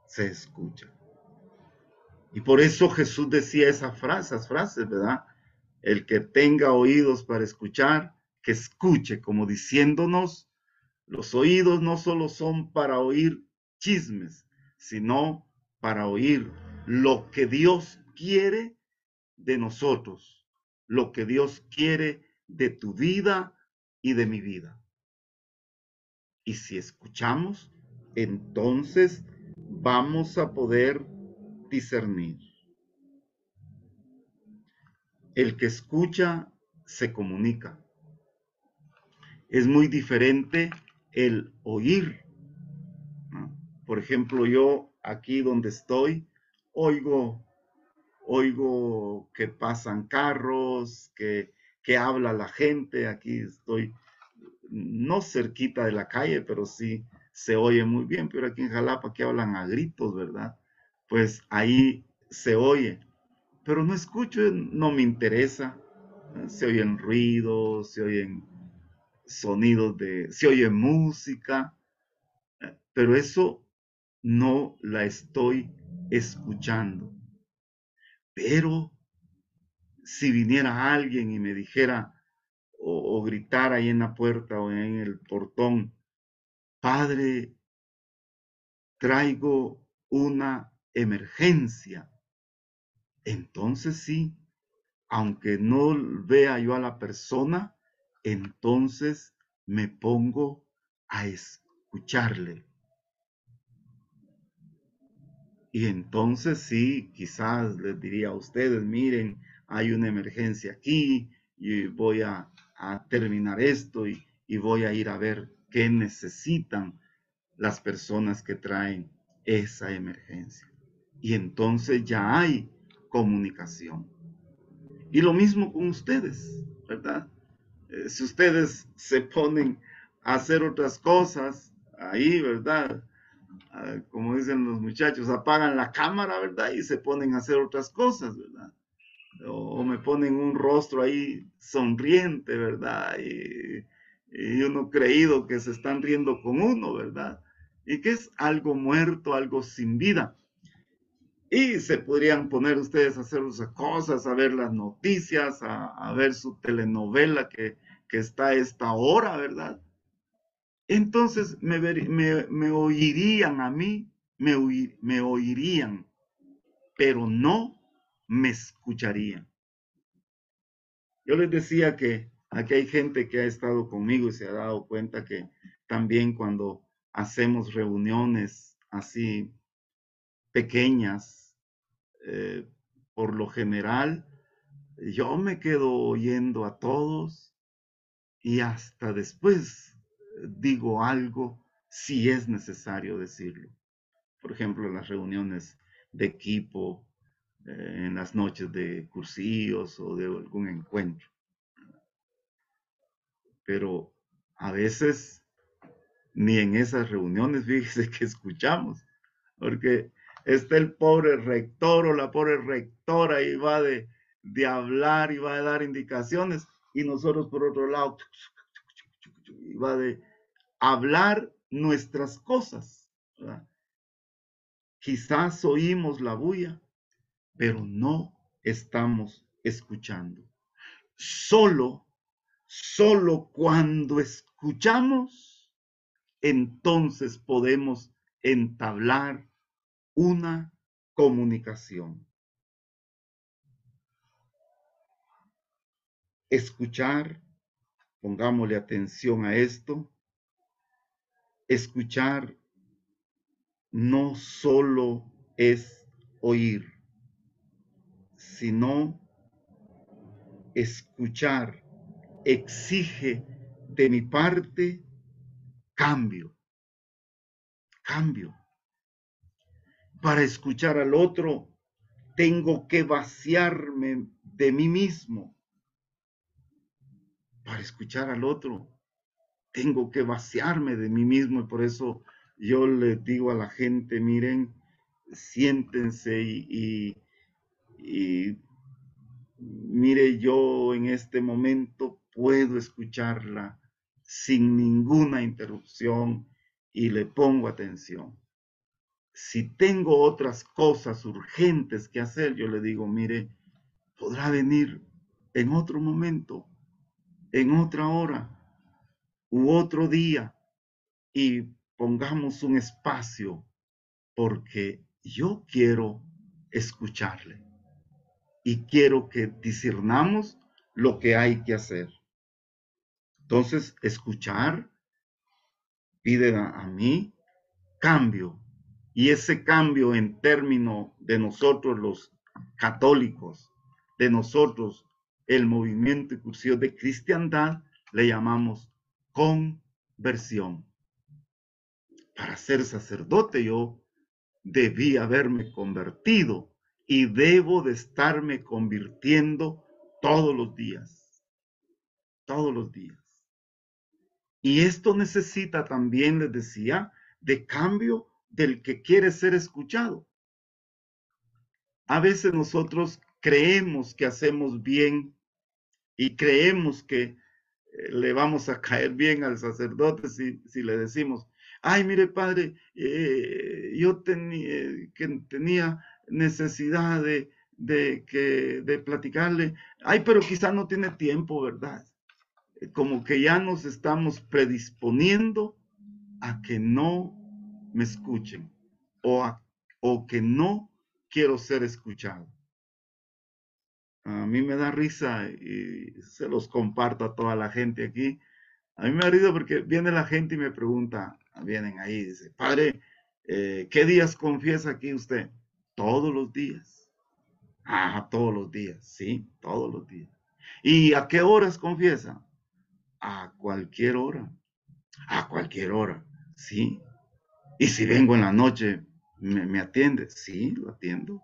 se escucha. Y por eso Jesús decía esas frases, ¿verdad? El que tenga oídos para escuchar, que escuche, como diciéndonos, los oídos no solo son para oír chismes, sino para oír lo que Dios quiere de nosotros, lo que Dios quiere de tu vida y de mi vida. Y si escuchamos, entonces vamos a poder discernir. El que escucha se comunica. Es muy diferente el oír, ¿no? Por ejemplo, yo aquí donde estoy, oigo, oigo que pasan carros, que habla la gente. Aquí estoy no cerquita de la calle, pero sí se oye muy bien. Pero aquí en Jalapa que hablan a gritos, ¿verdad? Pues ahí se oye. Pero no escucho, no me interesa. Se oyen ruidos, se oyen sonidos se oye música, pero eso no la estoy escuchando. Pero si viniera alguien y me dijera o gritara ahí en la puerta o en el portón, Padre, traigo una emergencia, entonces sí, aunque no vea yo a la persona, entonces me pongo a escucharle. Y entonces sí, quizás les diría a ustedes, miren, hay una emergencia aquí y voy a terminar esto y voy a ir a ver qué necesitan las personas que traen esa emergencia. Y entonces ya hay comunicación. Y lo mismo con ustedes, ¿verdad? Si ustedes se ponen a hacer otras cosas ahí, ¿verdad? Como dicen los muchachos, apagan la cámara, ¿verdad? Y se ponen a hacer otras cosas, ¿verdad? O me ponen un rostro ahí sonriente, ¿verdad? Y uno creído que se están riendo con uno, ¿verdad? Y que es algo muerto, algo sin vida. Y se podrían poner ustedes a hacer esas cosas, a ver las noticias, a ver su telenovela que está a esta hora, ¿verdad? Entonces me oirían a mí, me oirían, pero no me escucharían. Yo les decía que aquí hay gente que ha estado conmigo y se ha dado cuenta que también cuando hacemos reuniones así pequeñas, eh, por lo general, yo me quedo oyendo a todos y hasta después digo algo si es necesario decirlo. Por ejemplo, en las reuniones de equipo, en las noches de cursillos o de algún encuentro. Pero A veces ni en esas reuniones, fíjese que escuchamos, porque está el pobre rector o la pobre rectora y va de hablar y va a dar indicaciones, y nosotros por otro lado, y va de hablar nuestras cosas, ¿verdad? Quizás oímos la bulla, pero no estamos escuchando. Solo cuando escuchamos, entonces podemos entablar una comunicación. Escuchar, pongámosle atención a esto, escuchar no solo es oír, sino escuchar exige de mi parte cambio. Para escuchar al otro, tengo que vaciarme de mí mismo. Para escuchar al otro, tengo que vaciarme de mí mismo. Y por eso yo le digo a la gente, miren, siéntense y mire, yo en este momento puedo escucharla sin ninguna interrupción y le pongo atención. Si tengo otras cosas urgentes que hacer, yo le digo, mire, podrá venir en otro momento, en otra hora u otro día y pongamos un espacio porque yo quiero escucharle y quiero que discernamos lo que hay que hacer. Entonces, escuchar pide a mí cambio. Y ese cambio en términos de nosotros los católicos, de nosotros el movimiento inclusive de cristiandad, le llamamos conversión. Para ser sacerdote yo debí haberme convertido y debo de estarme convirtiendo todos los días. Todos los días. Y esto necesita también, les decía, de cambio del que quiere ser escuchado. A veces nosotros creemos que hacemos bien y creemos que le vamos a caer bien al sacerdote si le decimos, ay, mire, padre, yo tenía necesidad de platicarle, ay, pero quizá no tiene tiempo, ¿verdad? Como que ya nos estamos predisponiendo a que no me escuchen o que no quiero ser escuchado. A mí me da risa y se los comparto a toda la gente aquí. A mí me da risa porque viene la gente y me pregunta, vienen ahí y dice, padre, ¿qué días confiesa aquí usted? Todos los días. Ah, todos los días, sí, todos los días. ¿Y a qué horas confiesa? A cualquier hora. A cualquier hora, sí. Y si vengo en la noche, ¿me atiende? Sí, lo atiendo.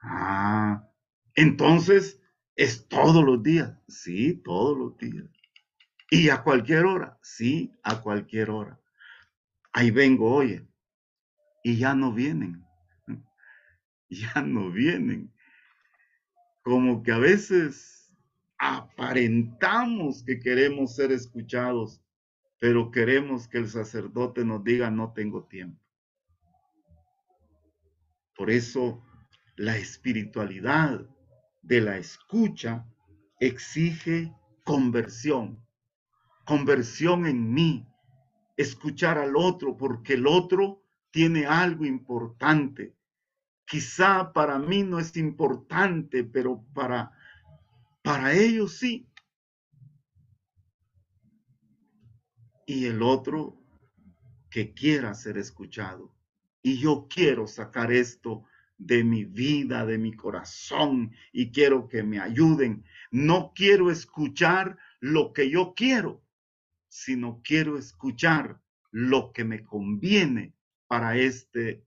Ah, entonces es todos los días. Sí, todos los días. ¿Y a cualquier hora? Sí, a cualquier hora. Ahí vengo, oye. Y ya no vienen. Ya no vienen. Como que a veces aparentamos que queremos ser escuchados, pero queremos que el sacerdote nos diga no tengo tiempo. Por eso la espiritualidad de la escucha exige conversión, conversión en mí, escuchar al otro porque el otro tiene algo importante. Quizá para mí no es importante, pero para ellos sí. Y el otro que quiera ser escuchado. Y yo quiero sacar esto de mi vida, de mi corazón, y quiero que me ayuden. No quiero escuchar lo que yo quiero, sino quiero escuchar lo que me conviene para este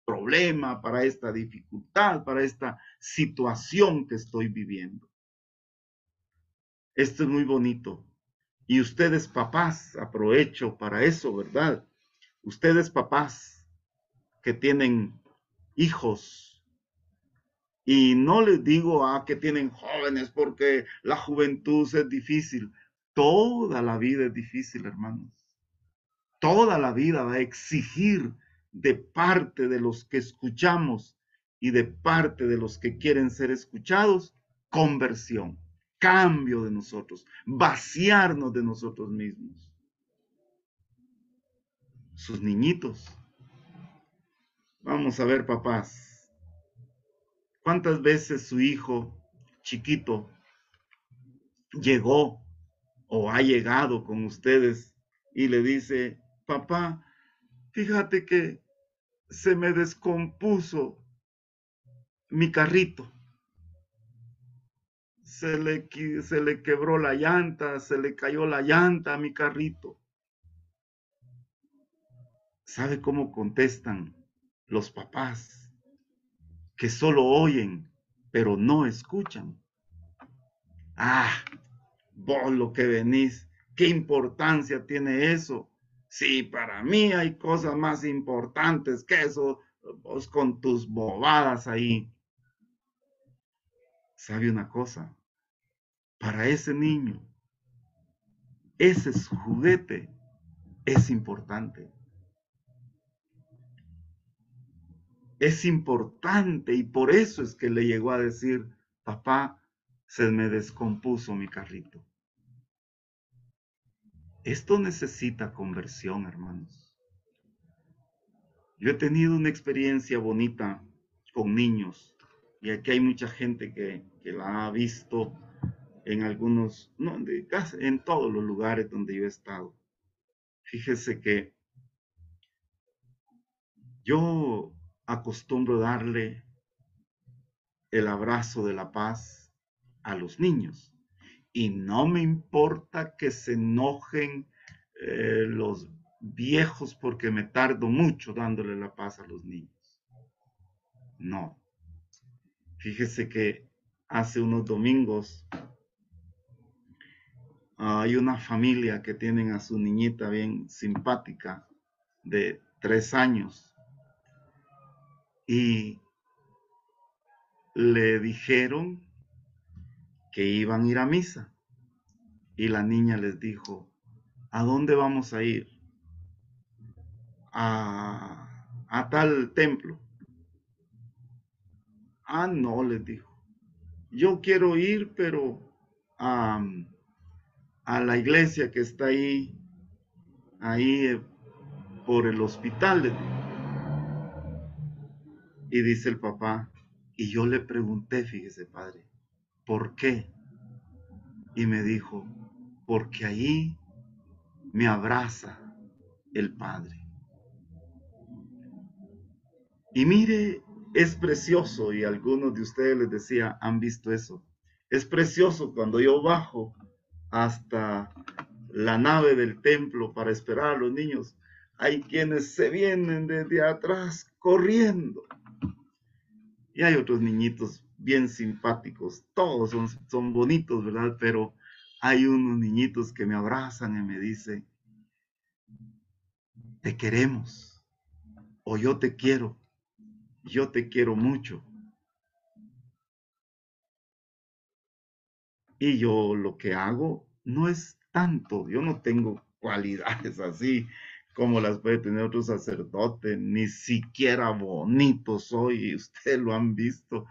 problema, para esta dificultad, para esta situación que estoy viviendo. Esto es muy bonito, Y ustedes papás, aprovecho para eso, ¿verdad? Ustedes papás que tienen hijos, y no les digo que tienen jóvenes porque la juventud es difícil. Toda la vida es difícil, hermanos. Toda la vida va a exigir de parte de los que escuchamos y de parte de los que quieren ser escuchados, conversión, cambio de nosotros, vaciarnos de nosotros mismos. Sus niñitos. Vamos a ver, papás, ¿cuántas veces su hijo chiquito llegó o ha llegado con ustedes y le dice, papá, fíjate que se me descompuso mi carrito, se le quebró la llanta, se le cayó la llanta a mi carrito? ¿Sabe cómo contestan los papás que solo oyen, pero no escuchan? Ah, vos lo que venís, ¿qué importancia tiene eso? Sí, para mí hay cosas más importantes que eso, vos con tus bobadas ahí. ¿Sabe una cosa? Para ese niño, ese juguete es importante. Es importante y por eso es que le llegó a decir, papá, se me descompuso mi carrito. Esto necesita conversión, hermanos. Yo he tenido una experiencia bonita con niños y aquí hay mucha gente que la ha visto en algunos, no, casi en todos los lugares donde yo he estado. Fíjese que yo acostumbro darle el abrazo de la paz a los niños y no me importa que se enojen los viejos porque me tardo mucho dándole la paz a los niños. No, fíjese que hace unos domingos hay una familia que tienen a su niñita bien simpática de 3 años y le dijeron que iban a ir a misa y la niña les dijo, ¿a dónde vamos a ir? A tal templo. Ah, no, les dijo. Yo quiero ir, pero a, a la iglesia que está ahí por el hospital, les dijo. Y dice el papá, y yo le pregunté, fíjese padre, ¿por qué? Y me dijo, porque ahí me abraza el Padre. Y mire, es precioso, y algunos de ustedes les decía, han visto eso. Es precioso cuando yo bajo hasta la nave del templo para esperar a los niños. Hay quienes se vienen desde atrás corriendo. Y hay otros niñitos bien simpáticos. Todos son bonitos, ¿verdad? Pero hay unos niñitos que me abrazan y me dicen, te queremos, o yo te quiero mucho. Y yo lo que hago no es tanto, yo no tengo cualidades así como las puede tener otro sacerdote, ni siquiera bonito soy, y ustedes lo han visto.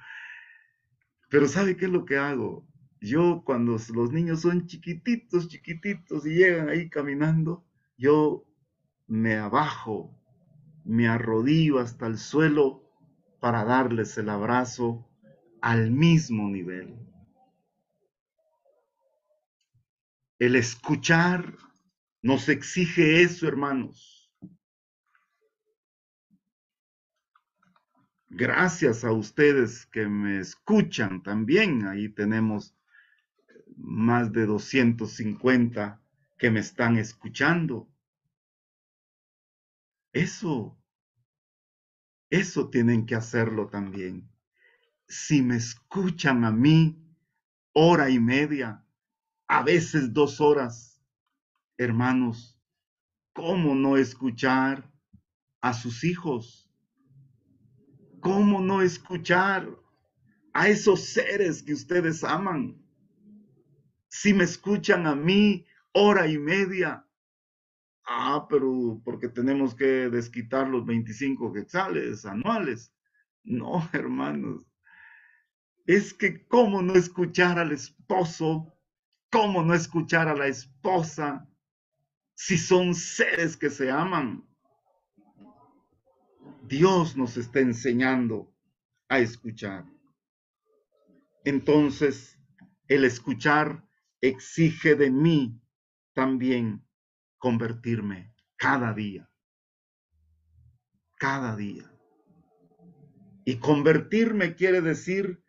Pero ¿sabe qué es lo que hago? Yo cuando los niños son chiquititos, chiquititos y llegan ahí caminando, yo me abajo, me arrodillo hasta el suelo para darles el abrazo al mismo nivel. El escuchar nos exige eso, hermanos. Gracias a ustedes que me escuchan también. Ahí tenemos más de 250 que me están escuchando. Eso, eso tienen que hacerlo también. Si me escuchan a mí hora y media, a veces 2 horas, Hermanos, ¿cómo no escuchar a sus hijos? ¿Cómo no escuchar a esos seres que ustedes aman? Si me escuchan a mí hora y media, pero porque tenemos que desquitar los 25 quetzales anuales. No, hermanos, es que cómo no escuchar al esposo, cómo no escuchar a la esposa, si son seres que se aman. Dios nos está enseñando a escuchar. Entonces, el escuchar exige de mí también convertirme cada día, cada día. Y convertirme quiere decir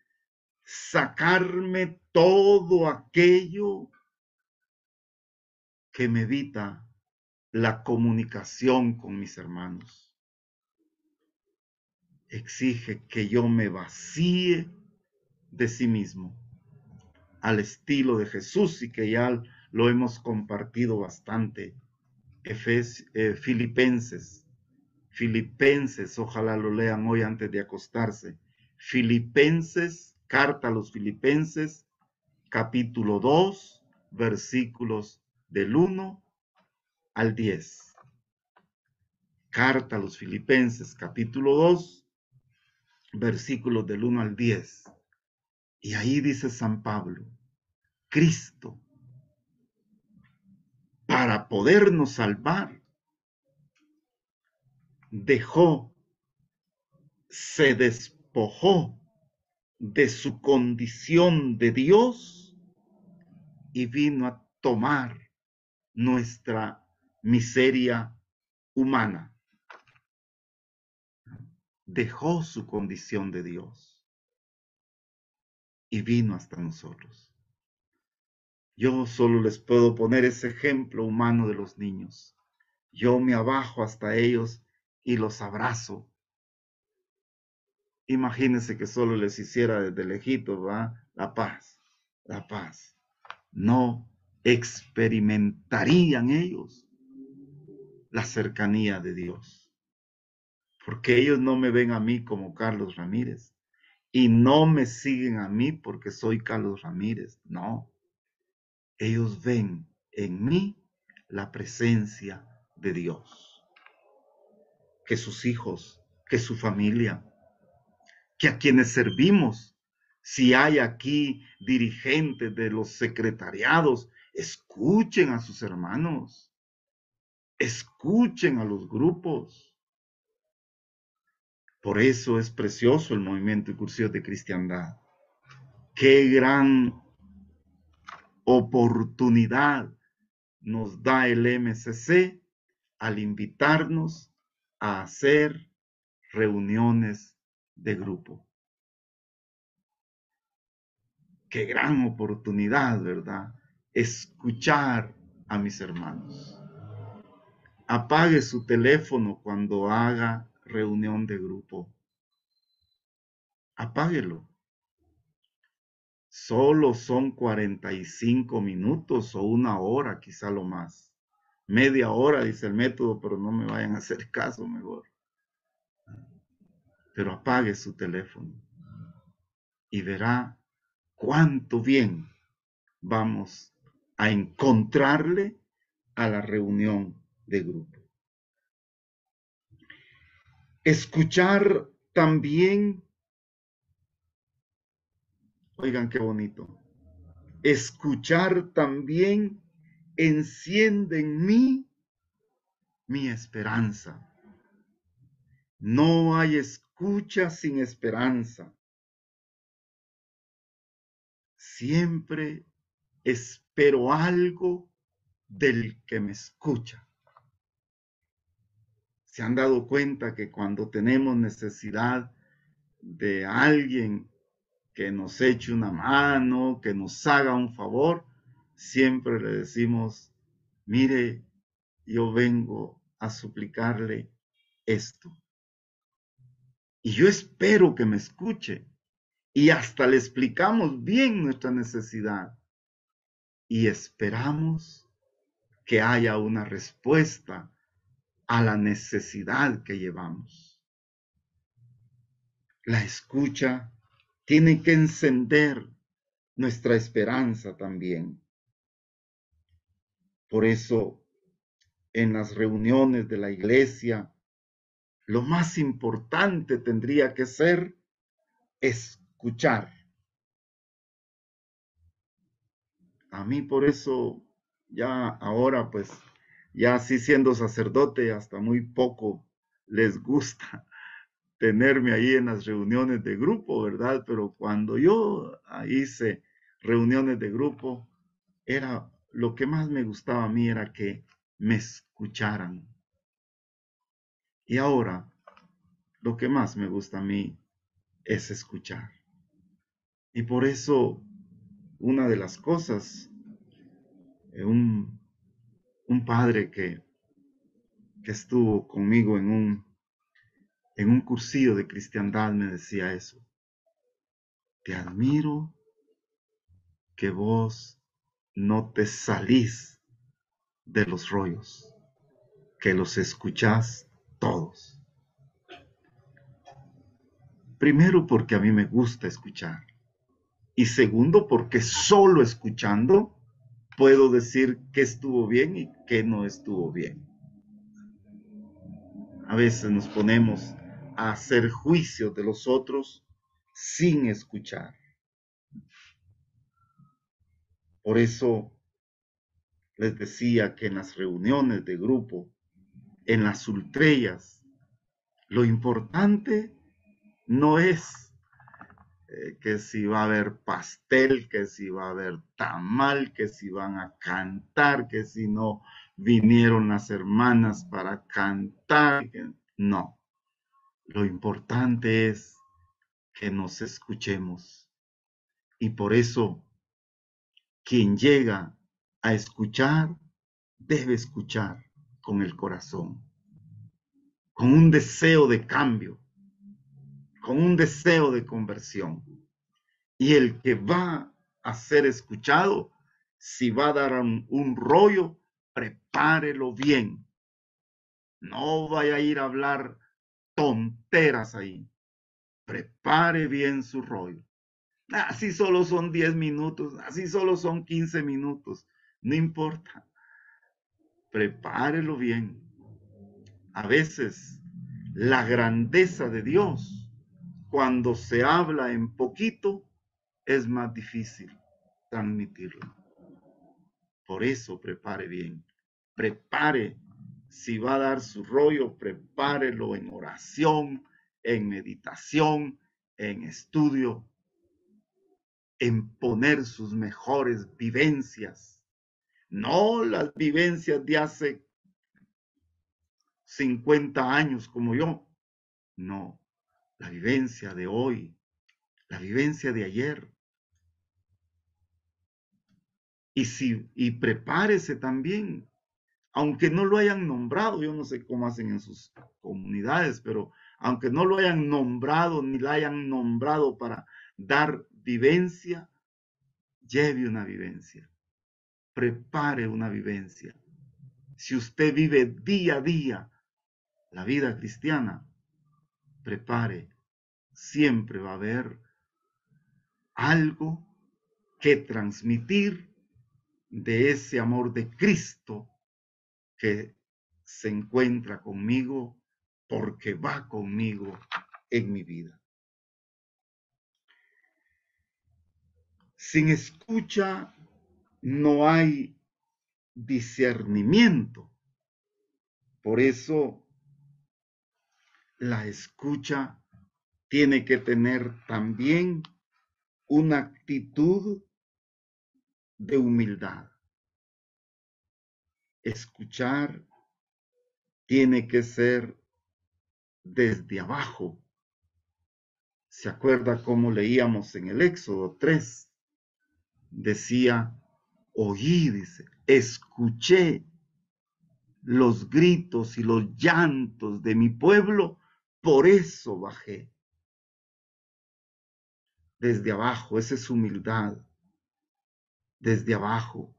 sacarme todo aquello que me evita la comunicación con mis hermanos. Exige que yo me vacíe de sí mismo, al estilo de Jesús, y que ya lo hemos compartido bastante. Filipenses, ojalá lo lean hoy antes de acostarse. Filipenses, carta a los Filipenses, capítulo 2, versículos del 1 al 10. Carta a los Filipenses, capítulo 2, versículos del 1 al 10. Y ahí dice San Pablo, Cristo, para podernos salvar, se despojó de su condición de Dios y vino a tomar nuestra miseria humana. Dejó su condición de Dios y vino hasta nosotros. Yo solo les puedo poner ese ejemplo humano de los niños. Yo me abajo hasta ellos y los abrazo. Imagínense que solo les hiciera desde lejitos, ¿va? La paz, la paz. No experimentarían ellos la cercanía de Dios. Porque ellos no me ven a mí como Carlos Ramírez. Y no me siguen a mí porque soy Carlos Ramírez. No. Ellos ven en mí la presencia de Dios. Que sus hijos, que su familia, que a quienes servimos, si hay aquí dirigentes de los secretariados, escuchen a sus hermanos, escuchen a los grupos. Por eso es precioso el movimiento y cursillos de cristiandad. Qué gran oportunidad nos da el MCC al invitarnos a hacer reuniones de grupo. Qué gran oportunidad, ¿verdad? Escuchar a mis hermanos. Apague su teléfono cuando haga reunión de grupo. Apáguelo. Solo son 45 minutos o una hora, quizá lo más. Media hora, dice el método, pero no me vayan a hacer caso mejor. Pero apague su teléfono y verá cuánto bien vamos a encontrarle a la reunión de grupo. Escuchar también, oigan qué bonito, escuchar también enciende en mí mi esperanza. No hay escucha sin esperanza. Siempre espero algo del que me escucha. ¿Se han dado cuenta que cuando tenemos necesidad de alguien que nos eche una mano, que nos haga un favor, siempre le decimos, mire, yo vengo a suplicarle esto? Y yo espero que me escuche. Y hasta le explicamos bien nuestra necesidad. Y esperamos que haya una respuesta a la necesidad que llevamos. La escucha tiene que encender nuestra esperanza también. Por eso, en las reuniones de la iglesia, lo más importante tendría que ser escuchar. A mí por eso, ya ahora pues, ya así siendo sacerdote, hasta muy poco les gusta tenerme ahí en las reuniones de grupo, ¿verdad? Pero cuando yo hice reuniones de grupo, era lo que más me gustaba a mí era que me escucharan. Y ahora, lo que más me gusta a mí es escuchar. Y por eso, una de las cosas, un padre que estuvo conmigo en un cursillo de cristiandad me decía eso. Te admiro que vos no te salís de los rollos, que los escuchás todos. Primero porque a mí me gusta escuchar. Y segundo porque solo escuchando puedo decir qué estuvo bien y qué no estuvo bien. A veces nos ponemos a hacer juicios de los otros sin escuchar. Por eso les decía que en las reuniones de grupo, en las ultrellas, lo importante no es que si va a haber pastel, que si va a haber tamal, que si van a cantar, que si no vinieron las hermanas para cantar. No, lo importante es que nos escuchemos. Y por eso, quien llega a escuchar, debe escuchar con el corazón, con un deseo de cambio, con un deseo de conversión. Y el que va a ser escuchado, si va a dar un rollo, prepárelo bien. No vaya a ir a hablar tonteras ahí. Prepare bien su rollo. Así solo son 10 minutos, así solo son 15 minutos. No importa. Prepárelo bien. A veces la grandeza de Dios, cuando se habla en poquito, es más difícil transmitirlo. Por eso prepare bien. Prepare, si va a dar su rollo, prepárelo en oración, en meditación, en estudio, en poner sus mejores vivencias. No las vivencias de hace 50 años como yo. No, la vivencia de hoy, la vivencia de ayer. Y prepárese también, aunque no lo hayan nombrado, yo no sé cómo hacen en sus comunidades, pero aunque no lo hayan nombrado ni la hayan nombrado para dar vivencia, lleve una vivencia, prepare una vivencia. Si usted vive día a día la vida cristiana, prepare, siempre va a haber algo que transmitir de ese amor de Cristo que se encuentra conmigo porque va conmigo en mi vida. Sin escucha no hay discernimiento. Por eso la escucha tiene que tener también una actitud de humildad. Escuchar tiene que ser desde abajo. ¿Se acuerda cómo leíamos en el Éxodo 3? Decía, oí, dice, escuché los gritos y los llantos de mi pueblo, por eso bajé. Desde abajo, esa es humildad. Desde abajo.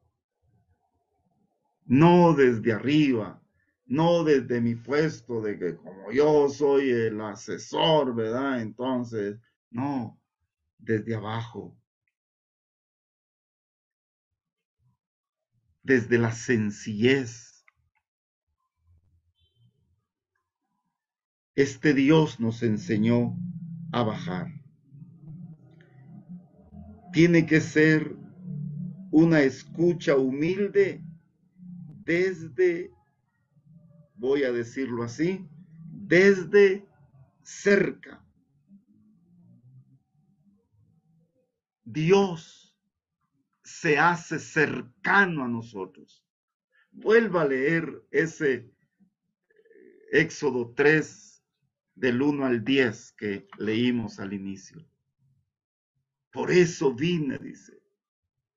no desde arriba, no desde mi puesto de que como yo soy el asesor, ¿verdad? Entonces, no, desde abajo, desde la sencillez. Este Dios nos enseñó a bajar. Tiene que ser una escucha humilde desde, voy a decirlo así, desde cerca. Dios se hace cercano a nosotros. Vuelva a leer ese Éxodo 3 del 1 al 10 que leímos al inicio. Por eso vine, dice.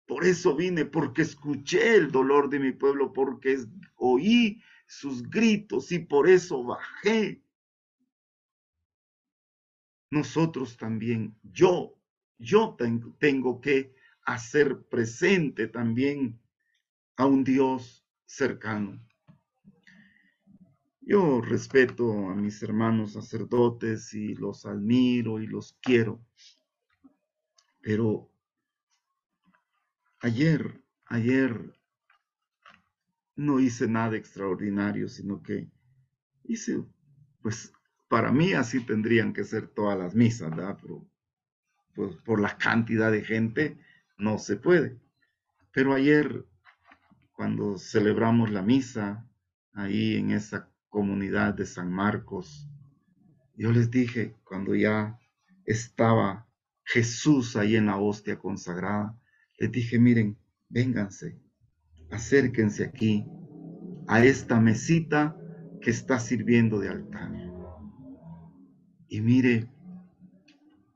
Por eso vine, porque escuché el dolor de mi pueblo, porque oí sus gritos y por eso bajé. Nosotros también, yo tengo que hacer presente también a un Dios cercano. Yo respeto a mis hermanos sacerdotes y los admiro y los quiero, pero ayer no hice nada extraordinario, sino que hice, pues para mí así tendrían que ser todas las misas, ¿verdad? Pero pues, por la cantidad de gente no se puede. Pero ayer, cuando celebramos la misa, ahí en esa comunidad de San Marcos, yo les dije, cuando ya estaba Jesús ahí en la hostia consagrada, les dije, miren, vénganse, acérquense aquí, a esta mesita que está sirviendo de altar. Y mire,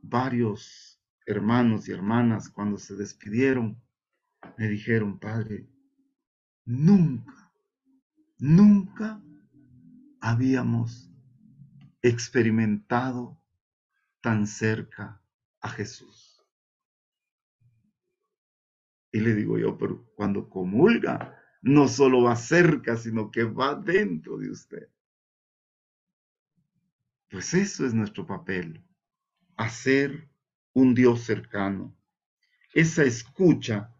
varios hermanos y hermanas cuando se despidieron, me dijeron, Padre, nunca, nunca habíamos experimentado tan cerca a Jesús. Y le digo yo, pero cuando comulga, no solo va cerca, sino que va dentro de usted. Pues eso es nuestro papel, hacer un Dios cercano. Esa escucha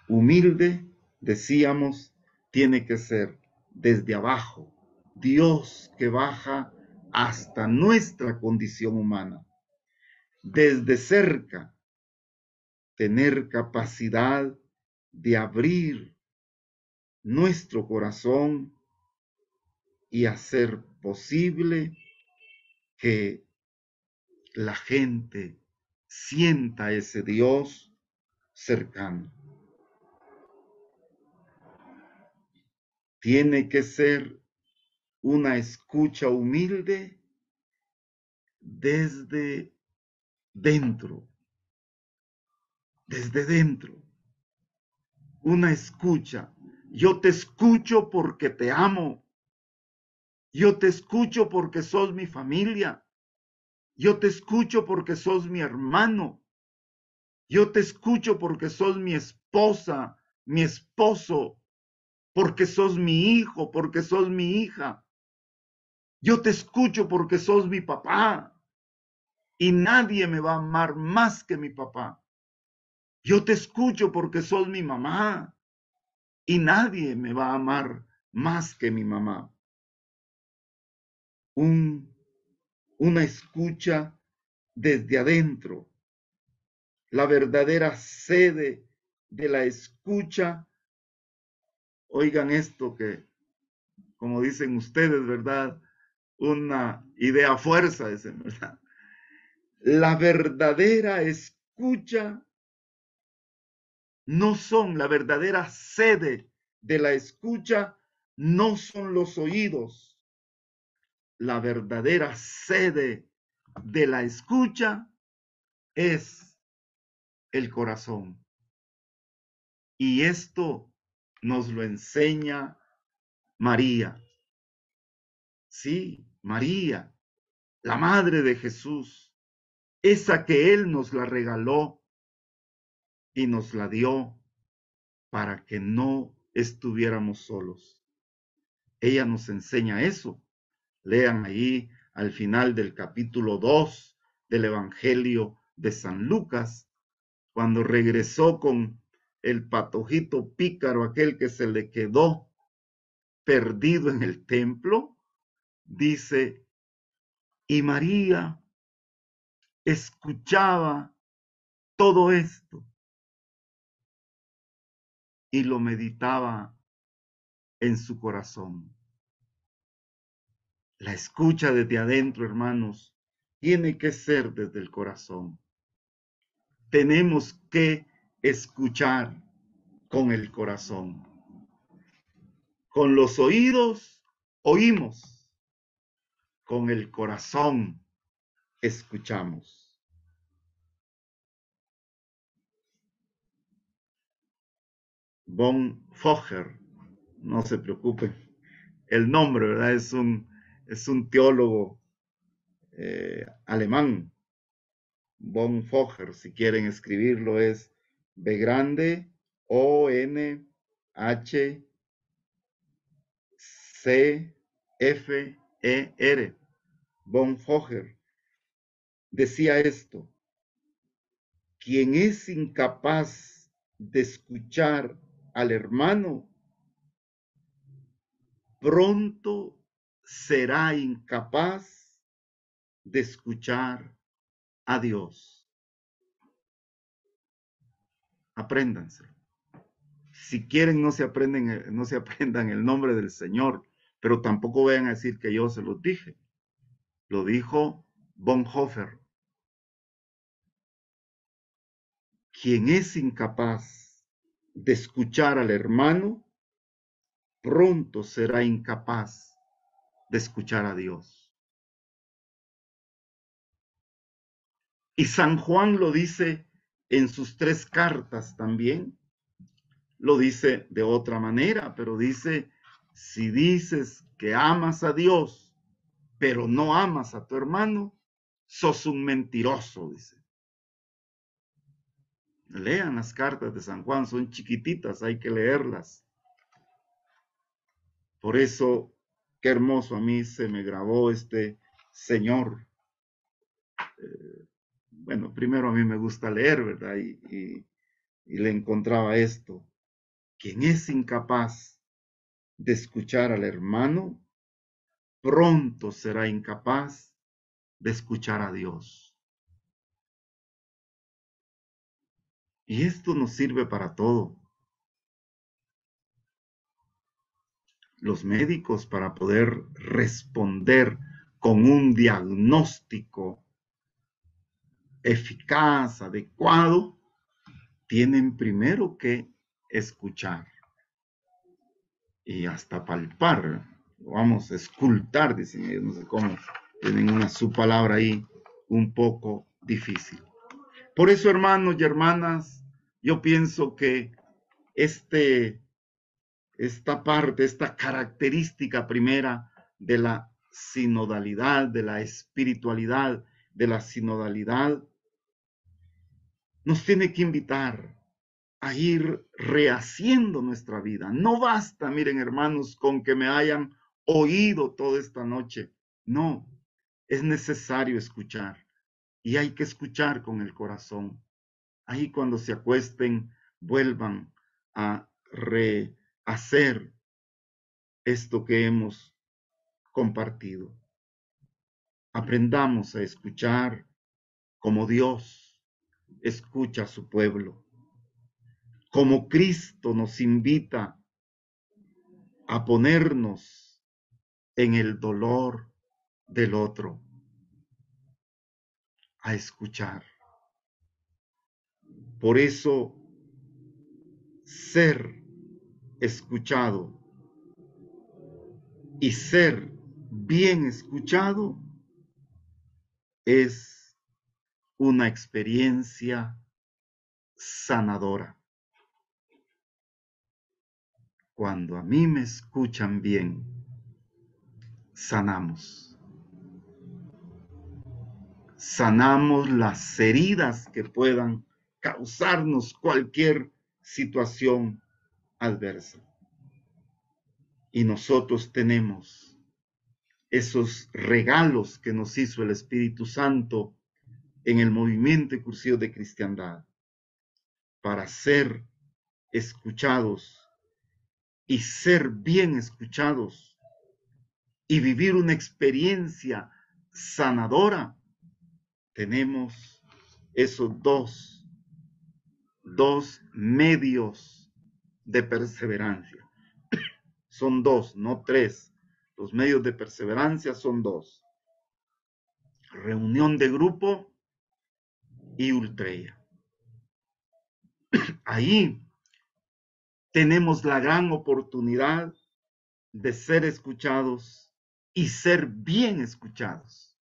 humilde, decíamos, tiene que ser desde abajo. Dios que baja hasta nuestra condición humana. Desde cerca, tener capacidad de abrir nuestro corazón y hacer posible que la gente sienta ese Dios cercano. Tiene que ser una escucha humilde desde dentro, desde dentro. Una escucha. Yo te escucho porque te amo. Yo te escucho porque sos mi familia. Yo te escucho porque sos mi hermano. Yo te escucho porque sos mi esposa, mi esposo, porque sos mi hijo, porque sos mi hija. Yo te escucho porque sos mi papá y nadie me va a amar más que mi papá. Yo te escucho porque sos mi mamá y nadie me va a amar más que mi mamá. Una escucha desde adentro. La verdadera sede de la escucha. Oigan esto que, como dicen ustedes, ¿verdad? Una idea fuerza, ¿verdad? La verdadera escucha no son la verdadera sede de la escucha, no son los oídos. La verdadera sede de la escucha es el corazón. Y esto nos lo enseña María. Sí, María, la madre de Jesús, esa que Él nos la regaló y nos la dio para que no estuviéramos solos. Ella nos enseña eso. Lean ahí al final del capítulo 2 del Evangelio de San Lucas, cuando regresó con el patojito pícaro, aquel que se le quedó perdido en el templo, dice, y María escuchaba todo esto y lo meditaba en su corazón. La escucha desde adentro, hermanos, tiene que ser desde el corazón. Tenemos que escuchar con el corazón. Con los oídos oímos, con el corazón escuchamos. Bonhoeffer, no se preocupen, el nombre, ¿verdad? Es un teólogo alemán. Bonhoeffer, si quieren escribirlo, es B grande O N H C F E R. Bonhoeffer decía esto: quien es incapaz de escuchar al hermano, pronto será incapaz de escuchar a Dios. Apréndanse. Si quieren, no se aprendan el nombre del Señor, pero tampoco vayan a decir que yo se los dije. Lo dijo Bonhoeffer. Quien es incapaz de escuchar al hermano, pronto será incapaz de escuchar a Dios. Y San Juan lo dice en sus 3 cartas también. Lo dice de otra manera, pero dice, si dices que amas a Dios, pero no amas a tu hermano, sos un mentiroso, dice. Lean las cartas de San Juan, son chiquititas, hay que leerlas. Por eso, qué hermoso, a mí se me grabó este señor. Bueno, primero a mí me gusta leer, ¿verdad? Y le encontraba esto. Quien es incapaz de escuchar al hermano, pronto será incapaz de escuchar a Dios. Y esto nos sirve para todo. Los médicos, para poder responder con un diagnóstico eficaz, adecuado, tienen primero que escuchar y hasta palpar, vamos, escultar, dicen ellos, no sé cómo, tienen una su palabra ahí un poco difícil. Por eso, hermanos y hermanas, yo pienso que esta parte, esta característica primera de la sinodalidad, de la espiritualidad, de la sinodalidad, nos tiene que invitar a ir rehaciendo nuestra vida. No basta, miren hermanos, con que me hayan oído toda esta noche. No, es necesario escuchar y hay que escuchar con el corazón. Ahí cuando se acuesten, vuelvan a rehacer esto que hemos compartido. Aprendamos a escuchar como Dios escucha a su pueblo, como Cristo nos invita a ponernos en el dolor del otro, a escuchar. Por eso, ser escuchado y ser bien escuchado es una experiencia sanadora. Cuando a mí me escuchan bien, sanamos. Sanamos las heridas que puedan causarnos cualquier situación adversa. Y nosotros tenemos esos regalos que nos hizo el Espíritu Santo en el movimiento y cursillo de cristiandad para ser escuchados y ser bien escuchados y vivir una experiencia sanadora. Tenemos esos dos medios de perseverancia. Son dos, no tres. Los medios de perseverancia son dos: reunión de grupo y ultreya. Ahí tenemos la gran oportunidad de ser escuchados y ser bien escuchados,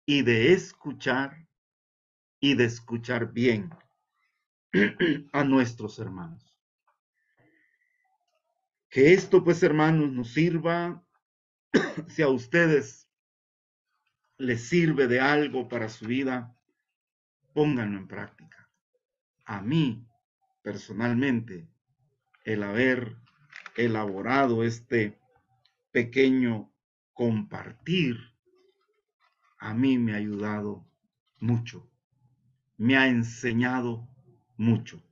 y de escuchar bien a nuestros hermanos. Que esto, pues, hermanos, nos sirva. Si a ustedes les sirve de algo para su vida, pónganlo en práctica. A mí, personalmente, el haber elaborado este pequeño compartir, a mí me ha ayudado mucho, me ha enseñado mucho.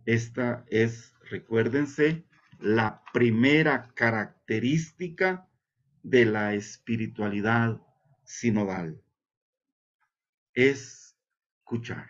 Esta es, recuérdense, la primera característica de la espiritualidad sinodal: escuchar.